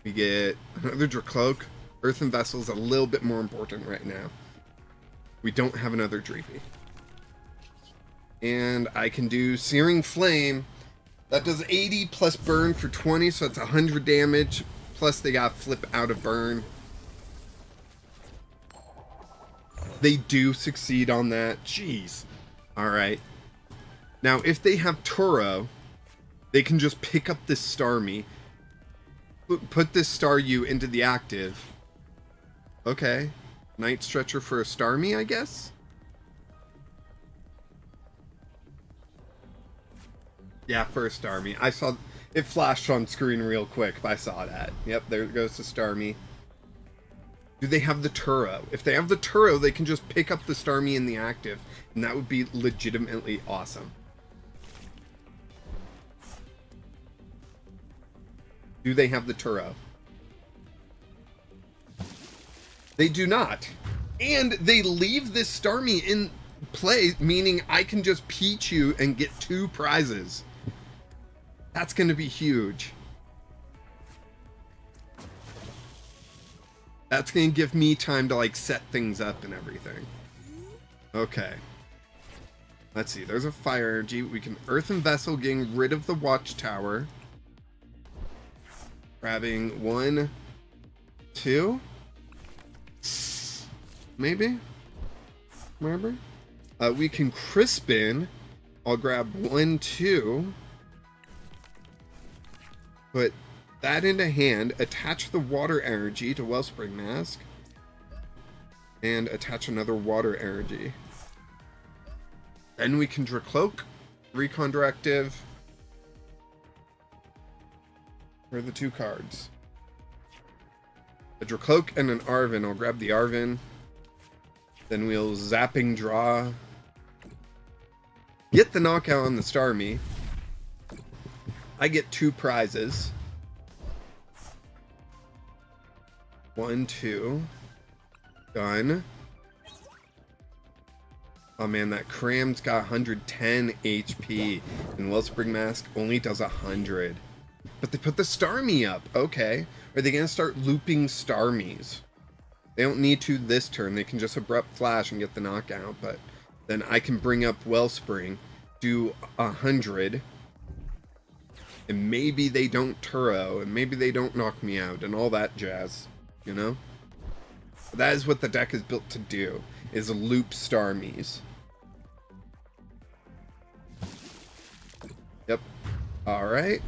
We get another Dracloak. Earthen Vessel is a little bit more important right now. We don't have another Dreepy. And I can do Searing Flame That does 80 plus burn for 20, so it's 100 damage. Plus they got flip out of burn. They do succeed on that. Jeez. Alright. Now, if they have Turo, they can just pick up this Starmie. Put this Staryu into the active. Okay. Night Stretcher for a Starmie, I guess? Yeah, for a Starmie. I saw... It flashed on screen real quick, but I saw that. Yep, there goes the Starmie. Do they have the Turo? If they have the Turo, they can just pick up the Starmie in the active, and that would be legitimately awesome. Do they have the Turo? They do not. And they leave this Starmie in play, meaning I can just Pichu and get 2 prizes. That's going to be huge. That's going to give me time to, like, set things up and everything. Okay. Let's see. There's a fire energy. We can Earthen Vessel, getting rid of the Watchtower. Grabbing 1, 2. Maybe? Remember? We can Crispin. I'll grab 1, 2. Put that into hand. Attach the water energy to Wellspring Mask. And attach another water energy. Then we can Dracloak. Recon Directive. Where are the 2 cards? A Dracloak and an Arven. I'll grab the Arven. Then we'll Zapping Draw. Get the knockout on the Starmie. I get 2 prizes. 1, 2. Done. Oh man, that Cram's got 110 HP. And Wellspring Mask only does 100. But they put the Starmie up. Okay. Are they going to start looping Starmies? They don't need to this turn. They can just Abrupt Flash and get the knockout. But then I can bring up Wellspring, do 100. And maybe they don't Turo, and maybe they don't knock me out, and all that jazz, you know? That is what the deck is built to do, is loop Starmies. Yep. Alright.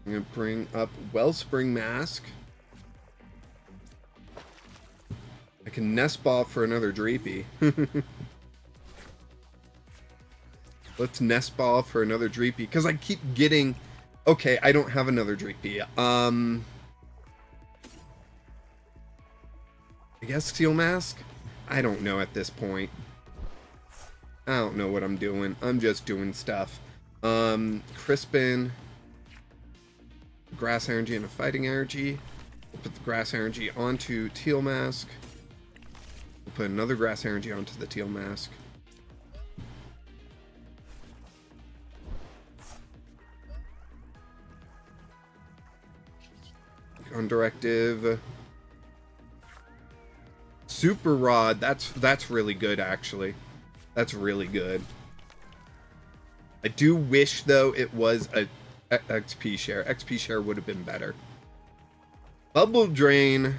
I'm going to bring up Wellspring Mask. I can Nest Ball for another Dreepy. Let's Nest Ball for another Dreepy, because I keep getting... Okay, I don't have another Dreepy. I guess Steel Mask? I don't know at this point. I don't know what I'm doing. I'm just doing stuff. Crispin. Grass Energy and a Fighting Energy. We'll put the Grass Energy onto Teal Mask. We'll put another Grass Energy onto the Teal Mask. On Directive. Super Rod, that's really good, actually. That's really good. I do wish, though, it was a XP share. XP share would have been better. Bubble Drain.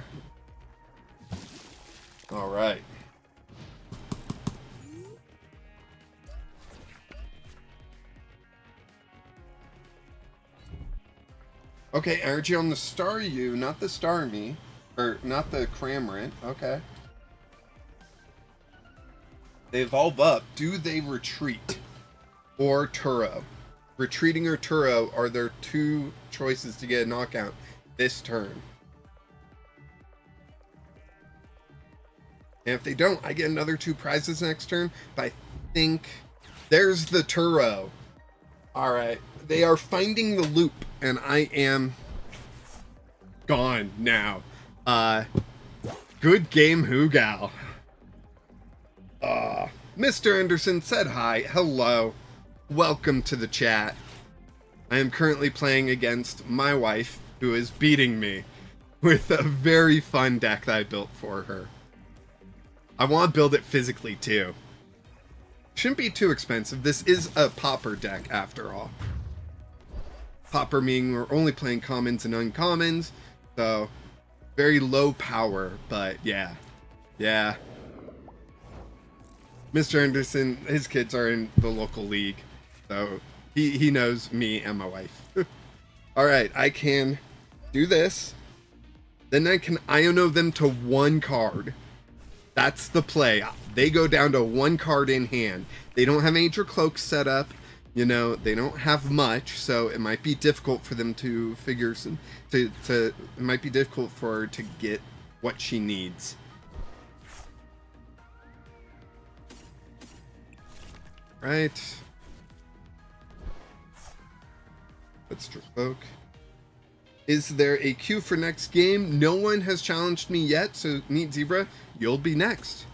Alright. Okay, energy on the Staryu, not the Starmie. Or, not the Cramorant. Okay. They evolve up. Do they retreat? Or Turo? Retreating or Turo are their 2 choices to get a knockout this turn. And if they don't, I get another 2 prizes next turn. But I think... There's the Turo. Alright. They are finding the loop. And I am... gone now. Good game, Hoogal. Mr. Anderson said hi. Hello. Welcome to the chat. I am currently playing against my wife, who is beating me with a very fun deck that I built for her. I want to build it physically, too. Shouldn't be too expensive. This is a Pauper deck, after all. Popper meaning we're only playing commons and uncommons, so very low power, but yeah. Mr. Anderson, his kids are in the local league, so he knows me and my wife. Alright, I can do this. Then I can Iono them to one card. That's the play. They go down to one card in hand. They don't have Angel Cloak set up. You know, they don't have much, so it might be difficult for them to figure some... it might be difficult for her to get what she needs. Right. Let's Cloak. Is there a queue for next game? No one has challenged me yet, so Neat Zebra, you'll be next.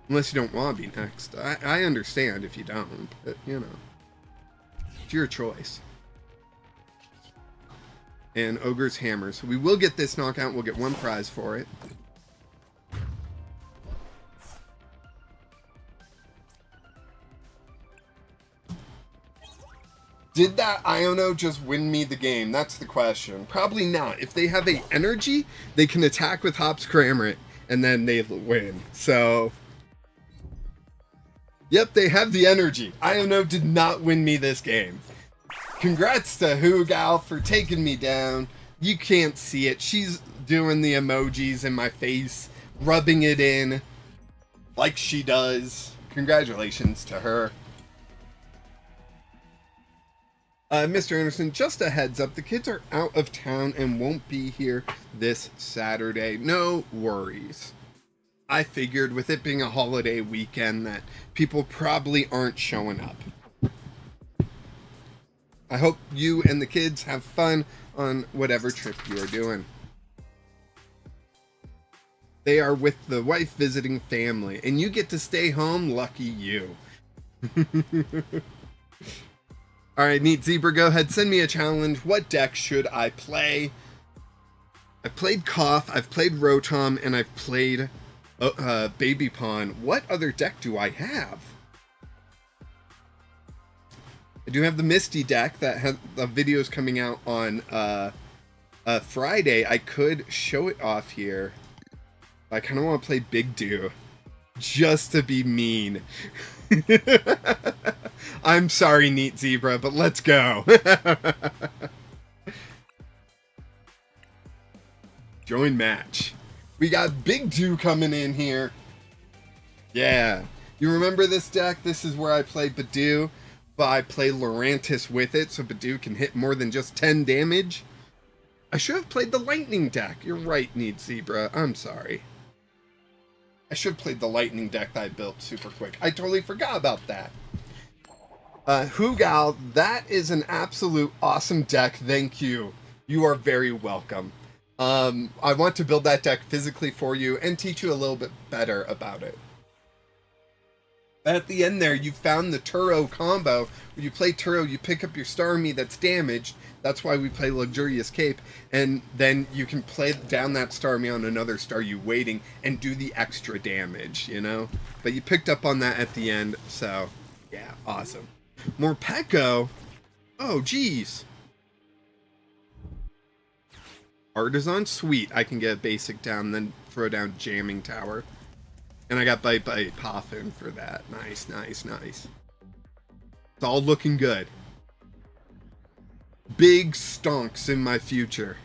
Unless you don't want to be next. I understand if you don't, but, you know. It's your choice. And Ogre's Hammer. So we will get this knockout. We'll get one prize for it. Did that Iono just win me the game? That's the question. Probably not. If they have a energy, they can attack with Hops Cramorant, and then they win. So, yep, they have the energy. Iono did not win me this game. Congrats to Hoogal for taking me down. You can't see it. She's doing the emojis in my face, rubbing it in like she does. Congratulations to her. Mr. Anderson, just a heads up, the kids are out of town and won't be here this Saturday. No worries. I figured with it being a holiday weekend that people probably aren't showing up. I hope you and the kids have fun on whatever trip you are doing. They are with the wife visiting family, and you get to stay home. Lucky you. Alright, Neat Zebra, go ahead, send me a challenge. What deck should I play? I've played Cough, I've played Rotom, and I've played Baby Pawn. What other deck do I have? I do have the Misty deck that has the videos coming out on Friday. I could show it off here. I kind of want to play Big Do, just to be mean. I'm sorry, Neat Zebra, but let's go. Join match. We got Big Do coming in here. Yeah. You remember this deck? This is where I play Badoo, but I play Lurantis with it, so Badoo can hit more than just 10 damage. I should have played the Lightning deck. You're right, Neat Zebra. I'm sorry. I should have played the Lightning deck that I built super quick. I totally forgot about that. Hoogal, that is an absolute awesome deck. Thank you. You are very welcome. I want to build that deck physically for you and teach you a little bit better about it. At the end there, you found the Turo combo. When you play Turo, you pick up your Starmie that's damaged. That's why we play Luxurious Cape. And then you can play down that Starmie on another Staryu waiting and do the extra damage, you know? But you picked up on that at the end, so yeah, awesome. Morpeko? Oh, geez. Artisan? Sweet. I can get a basic down, then throw down Jamming Tower. And I got Bite Bite Poffin for that. Nice, nice, nice. It's all looking good. Big stonks in my future.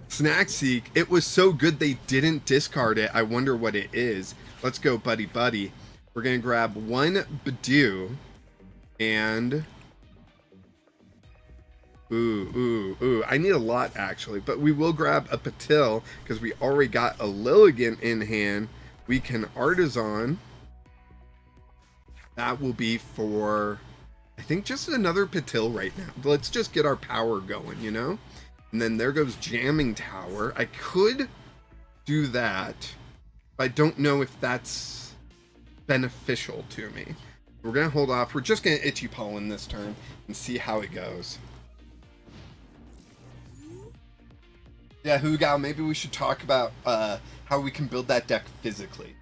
Snack Seek. It was so good they didn't discard it. I wonder what it is. Let's go, buddy, buddy. We're going to grab one Badoo. And... Ooh. I need a lot, actually. But we will grab a Patil, because we already got a Lilligant in hand. We can Artisan. That will be for, I think, just another Patil right now. Let's just get our power going, you know? And then there goes Jamming Tower. I could do that, but I don't know if that's beneficial to me. We're going to hold off. We're just going to Itchy Pollen this turn and see how it goes. Yeah, Hoogal, maybe we should talk about how we can build that deck physically.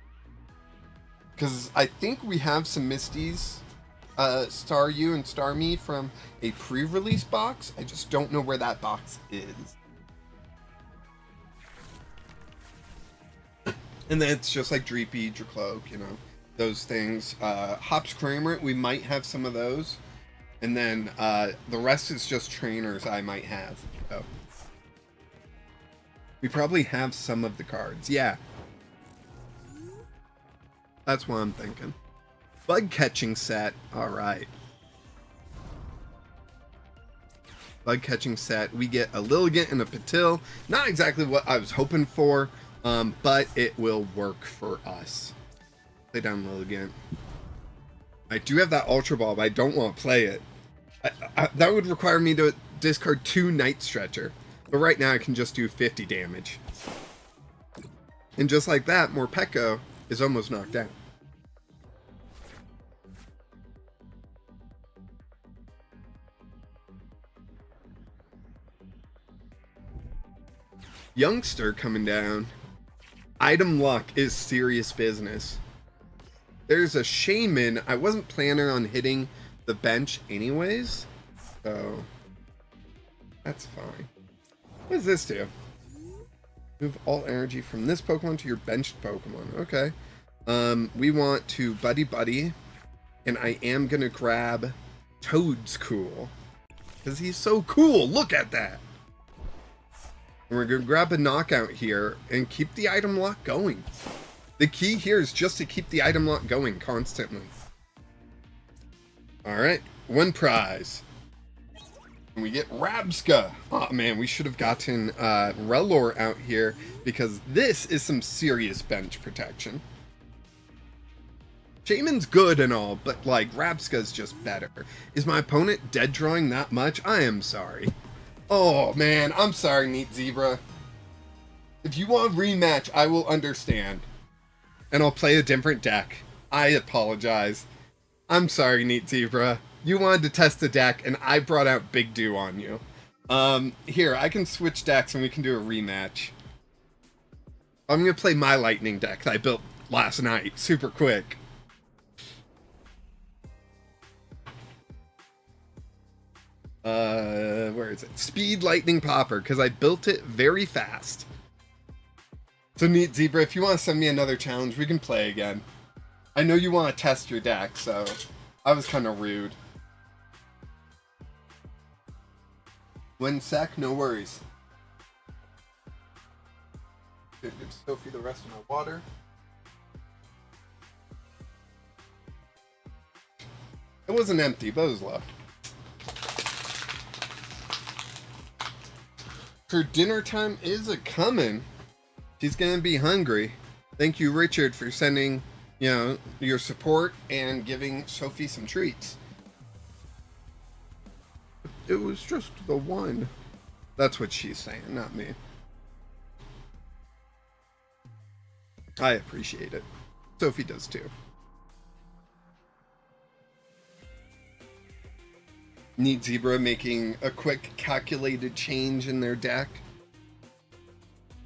Because I think we have some Misties Star You and Star Me from a pre-release box. I just don't know where that box is. And then it's just like Dreepy, Dracloak, you know, those things. Hops Kramer, we might have some of those. And then the rest is just trainers I might have. So. We probably have some of the cards. Yeah. That's what I'm thinking. Bug catching set. Alright. Bug catching set. We get a Lilligant and a Patil. Not exactly what I was hoping for, but it will work for us. Play down Lilligant. I do have that Ultra Ball, but I don't want to play it. That would require me to discard 2 Night Stretcher. But right now I can just do 50 damage. And just like that, Morpeko is almost knocked out. Youngster coming down. Item luck is serious business. There's a Shaman. I wasn't planning on hitting the bench anyways, so that's fine. What does this do? Move all energy from this Pokemon to your benched Pokemon. Okay. We want to Buddy Buddy, and I am gonna grab Toad's Cool because he's so cool. Look at that. And we're gonna grab a knockout here and keep the item lock going. The key here is just to keep the item lock going constantly. Alright, 1 prize. And we get Rabska. Oh man, we should have gotten Relor out here because this is some serious bench protection. Shaman's good and all, but like Rabska's just better. Is my opponent dead drawing that much? I am sorry. Oh man, I'm sorry, Neat Zebra. If you want a rematch, I will understand. And I'll play a different deck. I apologize. I'm sorry, Neat Zebra. You wanted to test the deck, and I brought out Big Dew on you. Here, I can switch decks and we can do a rematch. I'm gonna play my Lightning deck that I built last night, super quick. Where is it? Speed Lightning Popper, because I built it very fast. So Neat Zebra, if you want to send me another challenge, we can play again. I know you want to test your deck, so I was kind of rude. 1 sec, no worries. Give Sophie the rest of my water. It wasn't empty, but it was low. Her dinner time is a-coming. She's gonna be hungry. Thank you, Richard, for sending, you know, your support and giving Sophie some treats. It was just the one. That's what she's saying, not me. I appreciate it. Sophie does too. Neat Zebra making a quick calculated change in their deck.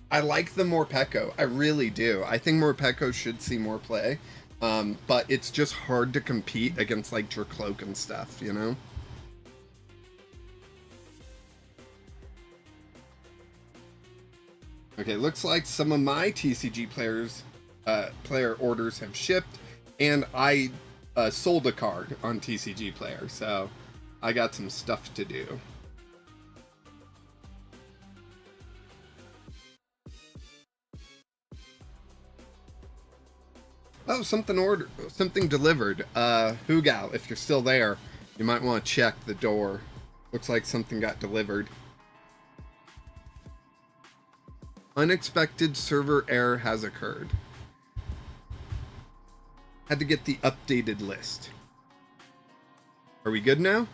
I like the Morpeko. I really do. I think Morpeko should see more play. But it's just hard to compete against like Dracloak and stuff, you know? Okay, looks like some of my TCG player orders have shipped, and I sold a card on TCG Player, so I got some stuff to do. Oh, something delivered. Hoogal, if you're still there, you might want to check the door. Looks like something got delivered. Unexpected server error has occurred. Had to get the updated list. Are we good now?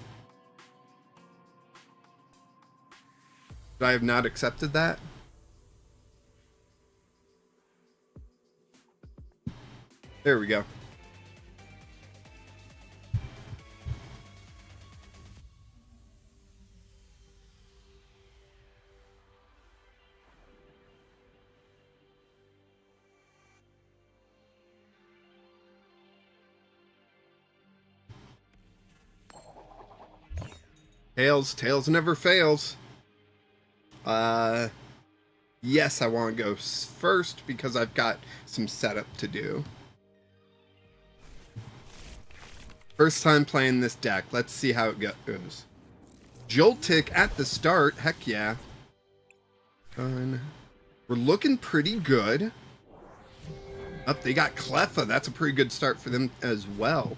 Should I have not accepted that? There we go. Tails never fails. Yes, I want to go first because I've got some setup to do. First time playing this deck. Let's see how it goes. Joltik at the start. Heck yeah. We're looking pretty good. Up, they got Cleffa. That's a pretty good start for them as well.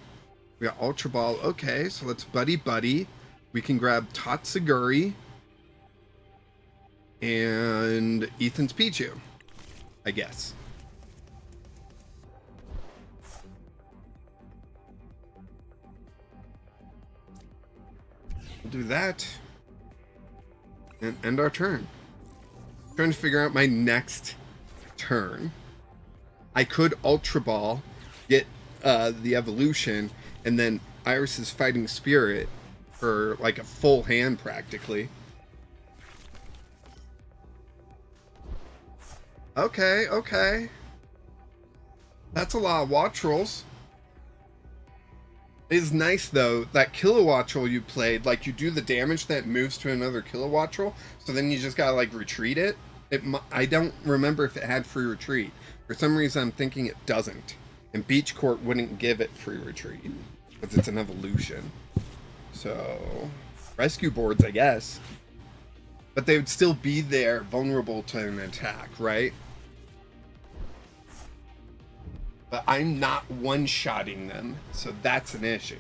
We got Ultra Ball. Okay, so let's buddy. We can grab Tatsuguri and Ethan's Pichu, I guess. We'll do that and end our turn. I'm trying to figure out my next turn. I could Ultra Ball, get the evolution, and then Iris's Fighting Spirit for like a full hand practically. Okay. That's a lot of Wattrels. It is nice though, that Kilowattrel you played, like you do the damage that moves to another Kilowattrel, so then you just gotta like retreat it. I don't remember if it had free retreat. For some reason I'm thinking it doesn't. And Beach Court wouldn't give it free retreat, because it's an evolution. So, rescue boards, I guess. But they would still be there, vulnerable to an attack, right? But I'm not one-shotting them, so that's an issue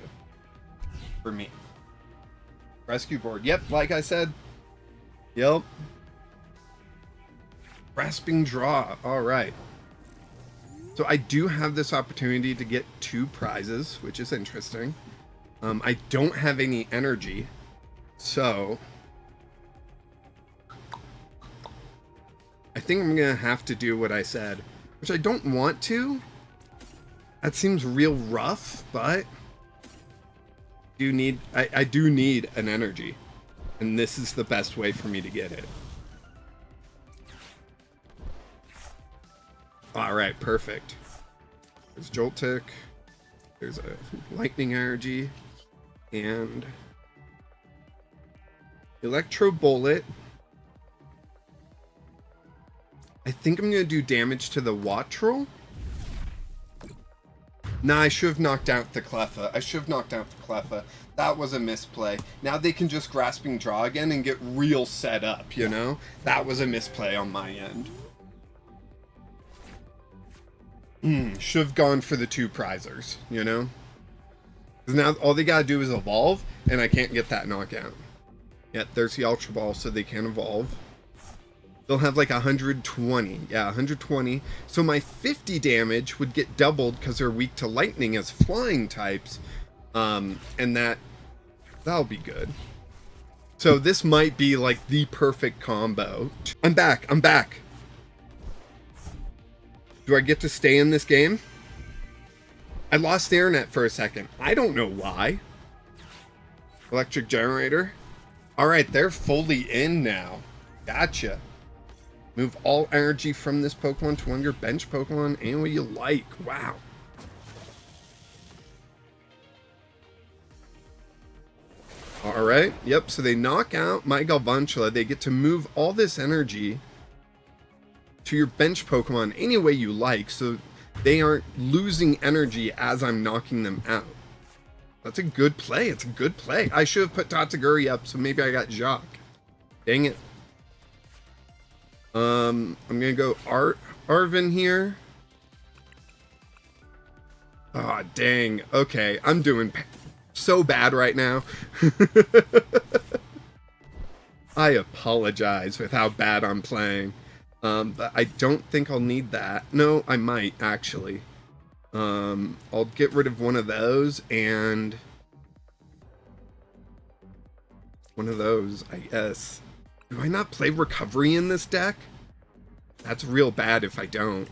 for me. Rescue board, yep, like I said. Yep. Grasping Draw, alright. So I do have this opportunity to get 2 prizes, which is interesting. I don't have any energy, so I think I'm gonna have to do what I said, which I don't want to. That seems real rough, but I do need an energy, and this is the best way for me to get it. Alright, perfect. There's Joltik, there's a Lightning Energy, and Electro Bullet. I think I'm going to do damage to the Wattrel. Nah, I should have knocked out the Cleffa. That was a misplay. Now they can just Grasping Draw again and get real set up, you know? That was a misplay on my end. Should have gone for the 2 prizers, you know? Because now all they gotta do is evolve, and I can't get that knockout. Yeah, there's the Ultra Ball, so they can evolve. They'll have like 120. Yeah, 120. So my 50 damage would get doubled because they're weak to lightning as flying types. And that'll be good. So this might be like the perfect combo. I'm back. Do I get to stay in this game? I lost the internet for a second. I don't know why. Electric Generator. Alright, they're fully in now. Gotcha. Move all energy from this Pokemon to one of your bench Pokemon any way you like. Wow. Alright, yep, so they knock out my Galvantula. They get to move all this energy to your bench Pokemon any way you like, so they aren't losing energy as I'm knocking them out. That's a good play. It's a good play. I should have put Tatsuguri up, so maybe I got Jank. Dang it. I'm gonna go Arvin here. Ah, oh, dang. Okay, I'm doing so bad right now. I apologize with how bad I'm playing. But I don't think I'll need that. No, I might, actually. I'll get rid of one of those and one of those, I guess. Do I not play Recovery in this deck? That's real bad if I don't.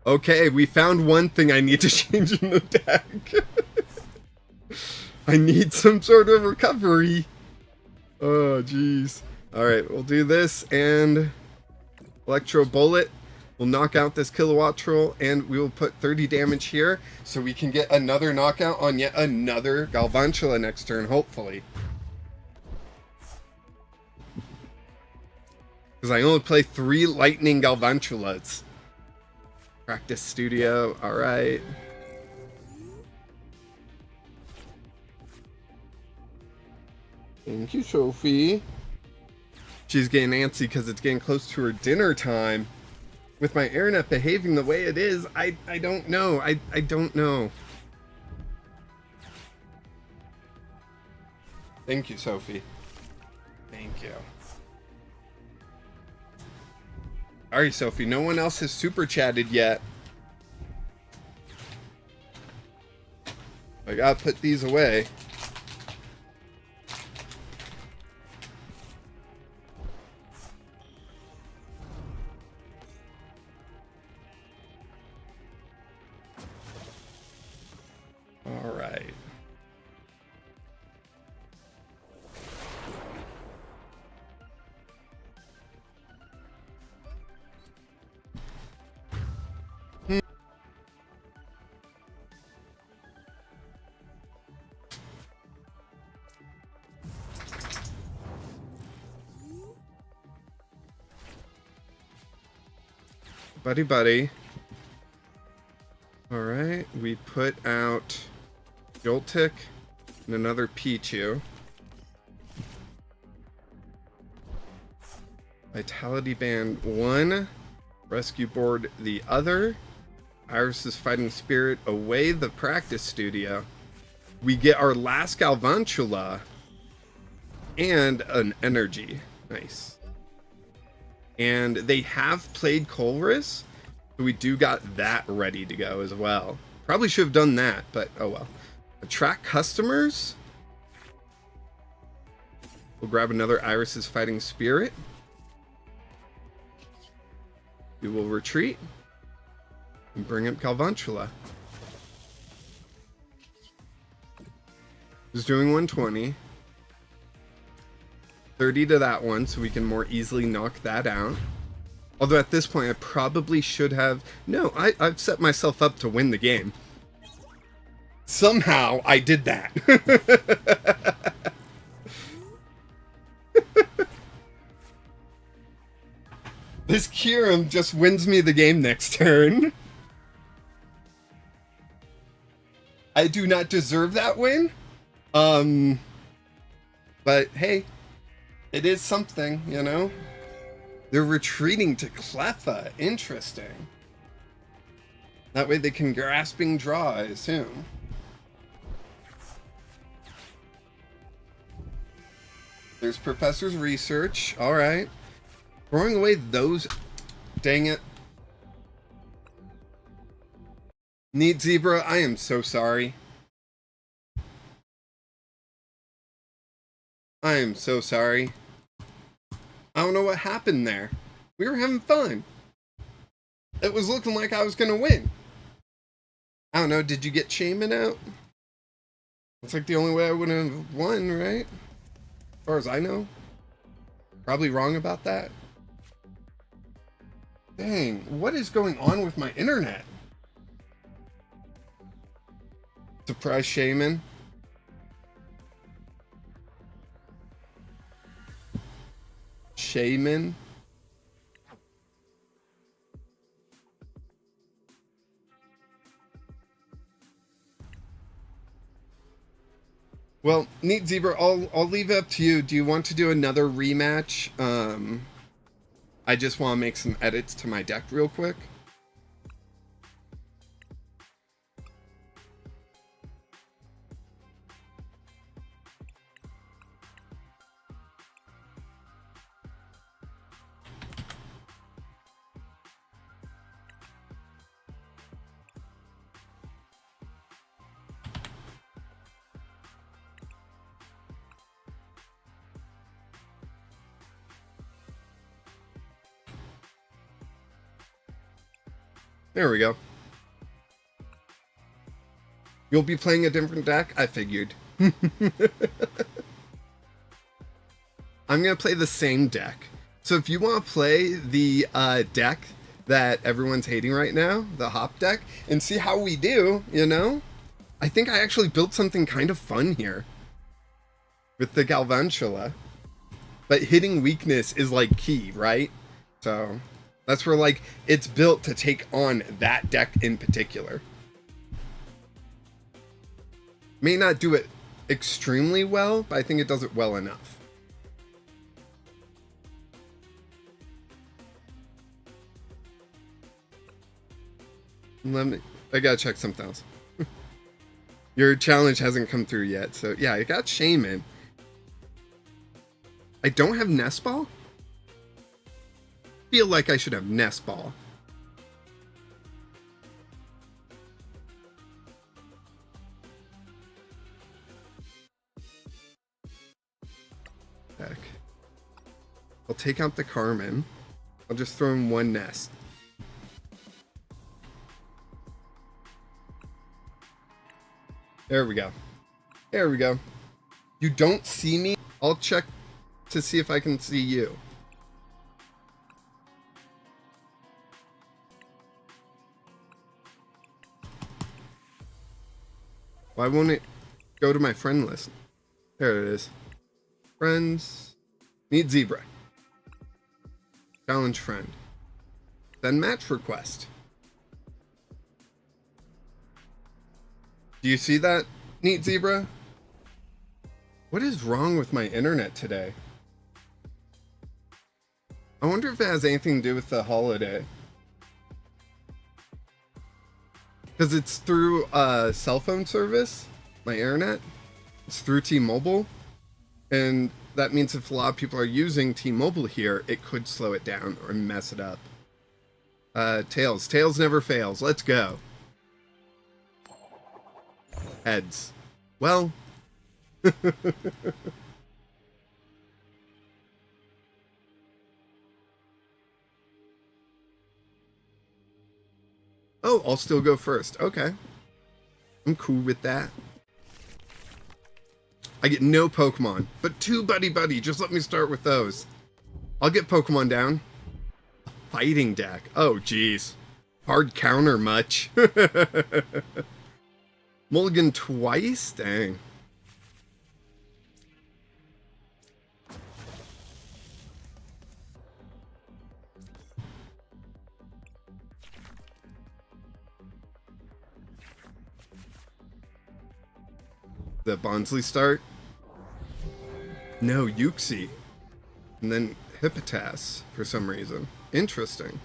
Okay, we found one thing I need to change in the deck. I need some sort of recovery. Oh, jeez. Alright, we'll do this and Electro Bullet. We'll knock out this kilowatt troll, and we will put 30 damage here, so we can get another knockout on yet another Galvantula next turn, hopefully. Because I only play 3 lightning Galvantulas. Practice studio, alright. Thank you, Sophie. She's getting antsy because it's getting close to her dinner time. With my internet behaving the way it is, I don't know. I don't know. Thank you, Sophie. Thank you. Alright, Sophie, no one else has super chatted yet. I gotta put these away. Alright. Buddy. Alright, we put out Joltik and another Pichu. Vitality Band 1. Rescue Board the other. Iris's Fighting Spirit away the practice studio. We get our last Galvantula and an energy. Nice. And they have played Colress, so we do got that ready to go as well. Probably should have done that, but oh well. Attract customers. We'll grab another Iris's Fighting Spirit. We will retreat and bring up Galvantula. Who's doing 120. 30 to that one, so we can more easily knock that out. Although at this point, I probably should have... No, I've set myself up to win the game. Somehow, I did that. This Kyurem just wins me the game next turn. I do not deserve that win. But hey... It is something, you know? They're retreating to Cleffa. Interesting. That way they can grasping draw, I assume. There's Professor's Research. Alright. Throwing away those... Dang it. Neat Zebra, I am so sorry. I am so sorry. I don't know what happened there. We were having fun. It was looking like I was going to win. I don't know, did you get Shaman out? It's like the only way I would have won, right? As far as I know. Probably wrong about that. Dang, what is going on with my internet? Surprise Shaman. Shaman. Well, Neat Zebra, I'll leave it up to you. Do you want to do another rematch? I just want to make some edits to my deck real quick. There we go. You'll be playing a different deck? I figured. I'm going to play the same deck. So if you want to play the deck that everyone's hating right now, the hop deck, and see how we do, you know? I think I actually built something kind of fun here with the Galvantula. But hitting weakness is like key, right? So that's where like it's built to take on that deck in particular. May not do it extremely well, but I think it does it well enough. I gotta check something else. Your challenge hasn't come through yet, so yeah, I got Shaman. I don't have Nest Ball? Feel like I should have Nest Ball. Heck. I'll take out the Carmen. I'll just throw in one nest. There we go. There we go. You don't see me? I'll check to see if I can see you. Why won't it go to my friend list? There it is. Friends. Need zebra. Challenge friend. Then match request. Do you see that, neat zebra? What is wrong with my internet today? I wonder if it has anything to do with the holiday. Because it's through a cell phone service, my internet. It's through T-Mobile. And that means if a lot of people are using T-Mobile here, it could slow it down or mess it up. Tails. Tails never fails. Let's go. Heads. Well. Oh, I'll still go first. Okay. I'm cool with that. I get no Pokemon, but 2 Buddy Buddy. Just let me start with those. I'll get Pokemon down. Fighting deck. Oh, geez. Hard counter much. Mulligan twice? Dang. The Bonsly start? No, Yuxi. And then Hippotas for some reason. Interesting.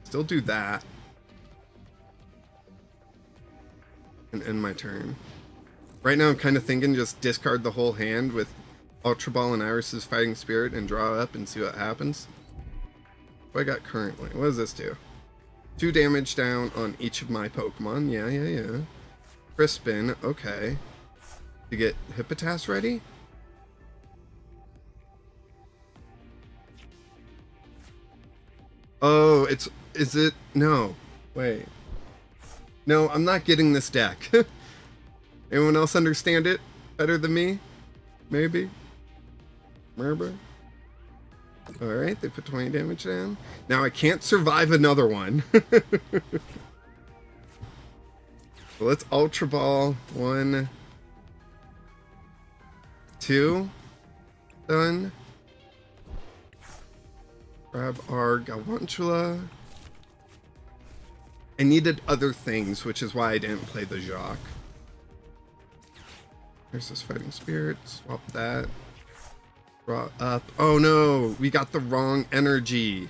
Still do that. And end my turn. Right now I'm kind of thinking just discard the whole hand with Ultra Ball and Iris's Fighting Spirit and draw up and see what happens. What I got currently? What does this do? 2 damage down on each of my Pokemon. Yeah. Crispin, okay. To get Hippotas ready? Oh, is it? No. Wait. No, I'm not getting this deck. Anyone else understand it better than me? Maybe? Maybe? Alright, they put 20 damage down. Now I can't survive another one. So let's Ultra Ball. 1, 2. Done. Grab our Galvantula. I needed other things, which is why I didn't play the Jacques. There's this Fighting Spirit. Swap that. Draw up. Oh no, we got the wrong energy.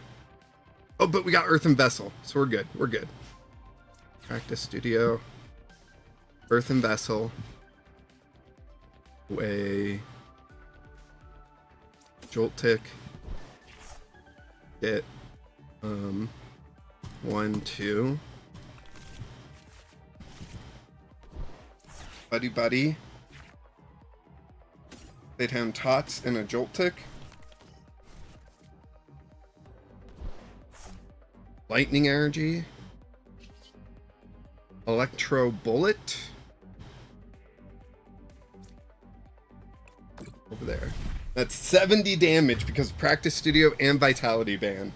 Oh, but we got Earthen Vessel, so we're good. We're good. Practice Studio. Earthen Vessel. Way. Jolt Tick. Get 1, 2. Buddy Buddy. They'd have Tots and a Jolt Tick. Lightning Energy. Electro Bullet. Over there. That's 70 damage because Practice Studio and Vitality Band.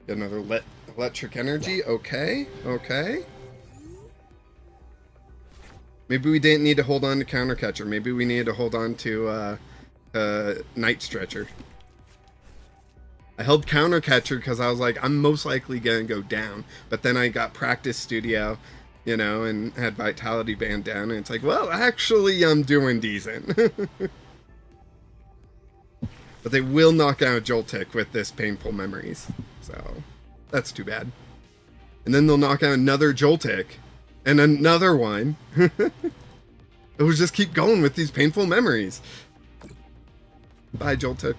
Get another electric energy. Okay, okay. Maybe we didn't need to hold on to Counter Catcher. Maybe we needed to hold on to Night Stretcher. I held Counter Catcher because I was like, I'm most likely gonna go down. But then I got Practice Studio, you know, and had Vitality Band down, and it's like, well, actually, I'm doing decent. But they will knock out Joltik with this Painful Memories, so that's too bad. And then they'll knock out another Joltik, and another one. It will just keep going with these Painful Memories. Bye, Joltik.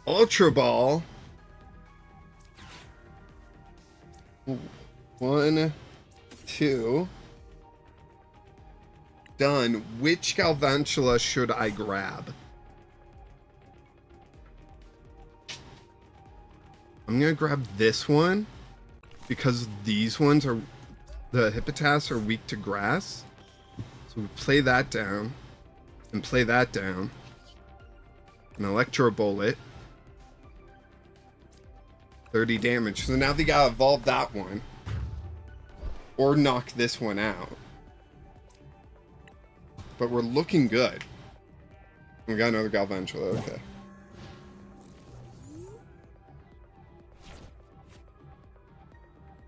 Ultra Ball. 1, 2. Done. Which Galvantula should I grab? I'm gonna grab this one because these ones are, the Hippotas are weak to grass. So we play that down and play that down. An Electro Bullet. 30 damage. So now they gotta evolve that one. Or knock this one out. But we're looking good. We got another Galvantula, okay.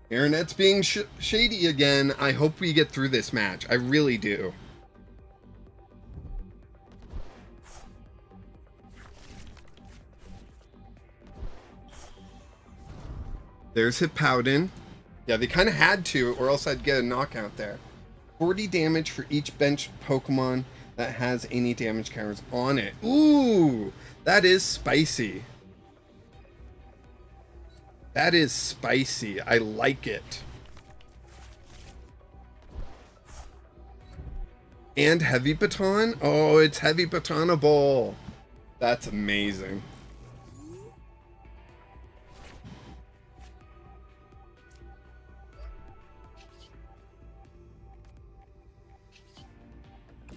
Internet's being shady again. I hope we get through this match. I really do. There's Hippowdon. Yeah, they kind of had to, or else I'd get a knockout there. 40 damage for each bench Pokemon that has any damage counters on it. Ooh, that is spicy. That is spicy. I like it. And Heavy Baton? Oh, it's Heavy Batonable. That's amazing.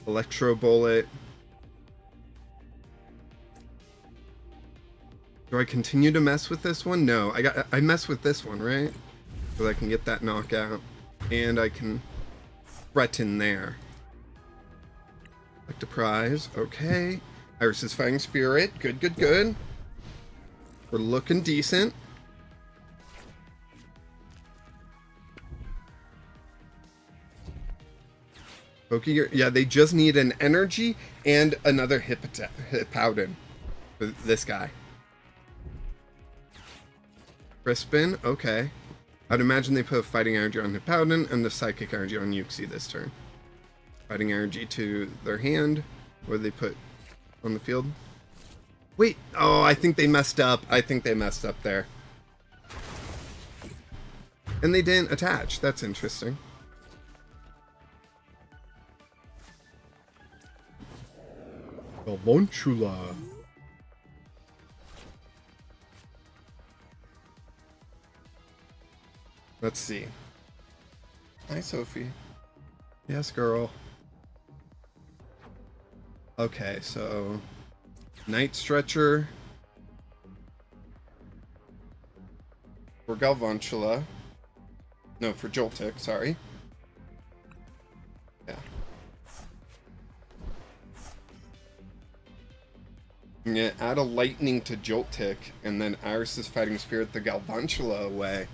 Electro Bullet. Do I continue to mess with this one? No, I mess with this one, right? So I can get that knockout, and I can threaten there. Like the prize, okay. Iris's Fighting Spirit, good, good, good. We're looking decent. Pokegear, yeah, they just need an energy and another Hippowdon for this guy. Crispin, okay. I'd imagine they put a Fighting Energy on Hippowdon and the Psychic Energy on Uxie this turn. Fighting Energy to their hand. What do they put on the field? Wait, oh, I think they messed up. I think they messed up there. And they didn't attach. That's interesting. Galvantula. Let's see. Hi, Sophie. Yes, girl. Okay, so Night Stretcher for Galvantula. No, for Joltik, sorry. Yeah. I'm gonna add a Lightning to Joltik, and then Iris's Fighting Spirit the Galvantula away.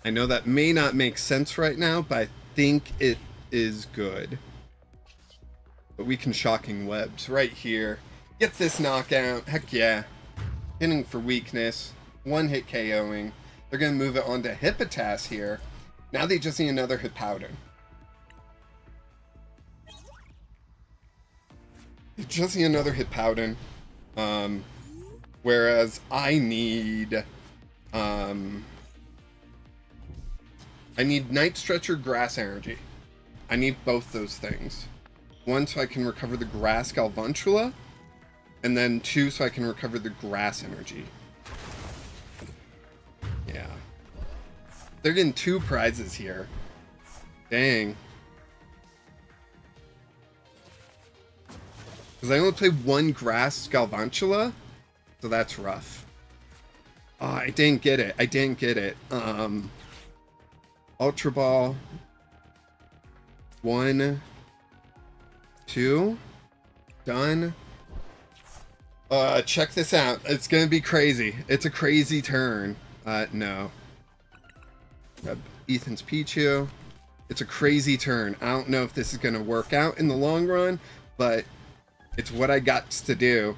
I know that may not make sense right now, but I think it is good. But we can Shocking Webs right here. Get this knockout. Heck yeah. Hitting for weakness. One hit KOing. They're going to move it on to Hippotas here. Now they just need another Hippowdon. They just need another Hippowdon. Whereas I need Night Stretcher, Grass Energy. I need both those things. One, so I can recover the Grass Galvantula, and then two, so I can recover the Grass Energy. Yeah. They're getting two prizes here. Dang. Because I only play one grass Galvantula, so that's rough. Oh, I didn't get it. I didn't get it. Ultra Ball. 1, 2. Done. Check this out. It's gonna be crazy. It's a crazy turn. No. Grab Ethan's Pichu. It's a crazy turn. I don't know if this is gonna work out in the long run, but it's what I got to do.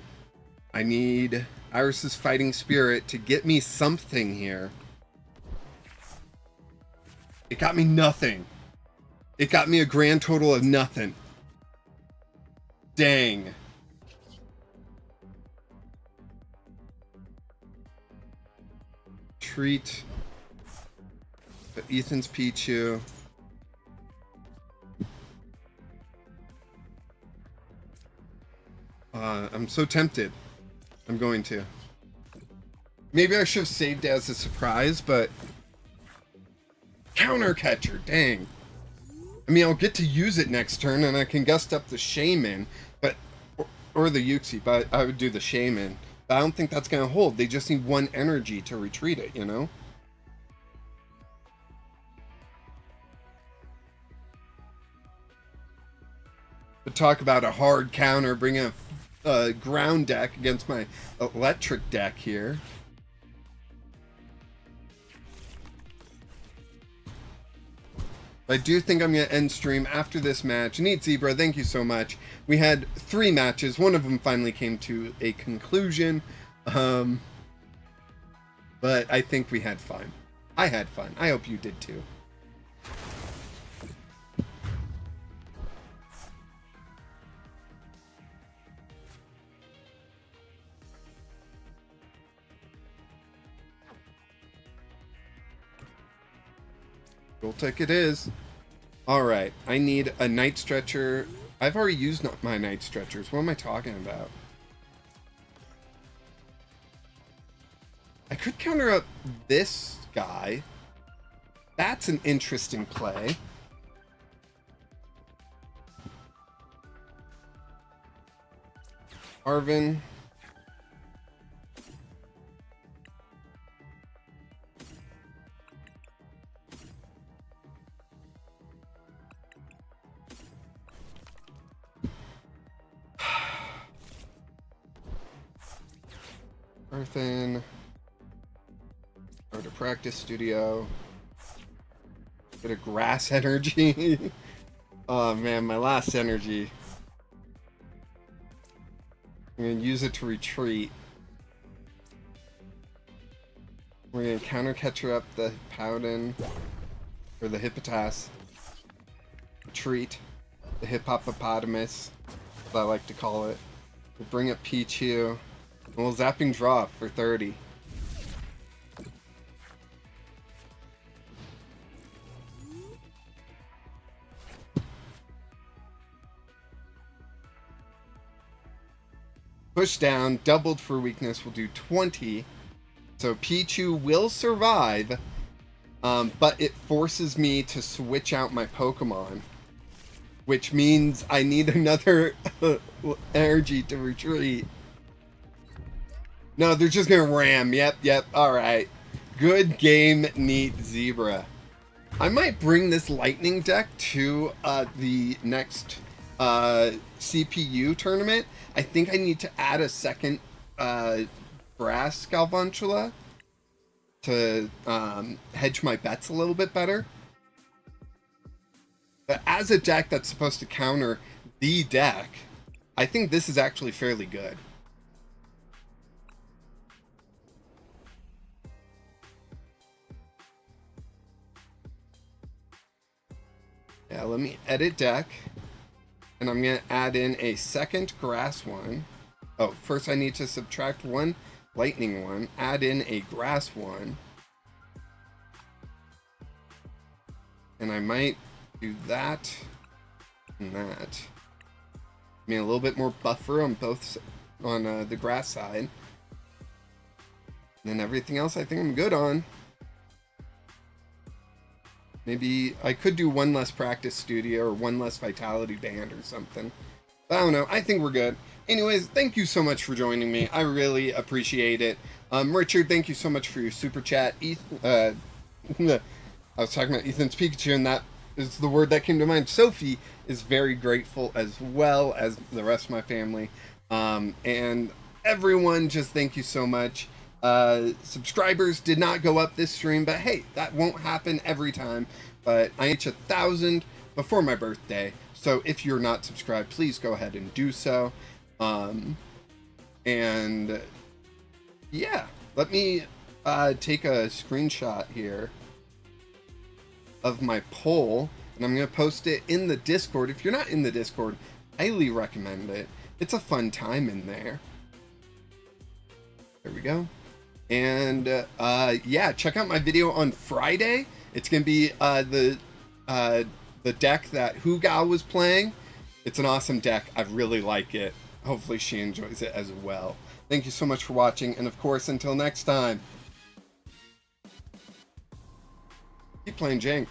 I need Iris's Fighting Spirit to get me something here. It got me nothing. It got me a grand total of nothing. Dang. Treat. Ethan's Pichu. I'm so tempted. I'm going to. Maybe I should have saved it as a surprise, but... Counter Catcher, dang. I mean, I'll get to use it next turn, and I can gust up the Shaman, but... Or the Yuxi, but I would do the Shaman. But I don't think that's going to hold. They just need 1 energy to retreat it, you know? But talk about a hard counter, bringing a ground deck against my electric deck here. I do think I'm going to end stream after this match. Neat Zebra, thank you so much. We had 3 matches. One of them finally came to a conclusion. But I think we had fun. I had fun. I hope you did too. Tick it is. Alright, I need a Night Stretcher. I've already used my Night Stretchers. What am I talking about? I could counter up this guy. That's an interesting play. Arvin. Earthen. Go to practice studio. Bit of grass energy. Oh man, my last energy. I'm gonna use it to retreat. We're gonna counter catcher up the Powden or the Hippotas. Retreat the Hippopotamus, as I like to call it. We'll bring up Pichu. We'll zapping draw for 30. Push down, doubled for weakness, we'll do 20. So Pichu will survive, but it forces me to switch out my Pokemon, which means I need another energy to retreat. No, they're just gonna ram. Yep, alright. Good game, Neat Zebra. I might bring this lightning deck to the next CPU tournament. I think I need to add a second brass Galvantula to hedge my bets a little bit better. But as a deck that's supposed to counter the deck, I think this is actually fairly good. Yeah, let me edit deck. And I'm going to add in a second grass one. Oh, first I need to subtract 1 lightning one. Add in a grass one. And I might do that and that. I mean, a little bit more buffer on both, on the grass side. And then everything else I think I'm good on. Maybe I could do 1 less practice studio or 1 less vitality band or something. But I don't know. I think we're good. Anyways, thank you so much for joining me. I really appreciate it. Richard, thank you so much for your super chat. I was talking about Ethan's Pikachu, and that is the word that came to mind. Sophie is very grateful, as well as the rest of my family. And everyone, just thank you so much. Subscribers did not go up this stream, but hey, that won't happen every time. But I hit 1,000 before my birthday, so if you're not subscribed, please go ahead and do so. And yeah, let me take a screenshot here of my poll, and I'm going to post it in the Discord. If you're not in the Discord, highly recommend it. It's a fun time in there. There we go. And yeah, check out my video on Friday. It's going to be the deck that Hugao was playing. It's an awesome deck. I really like it. Hopefully she enjoys it as well. Thank you so much for watching, and of course, until next time, keep playing Jank.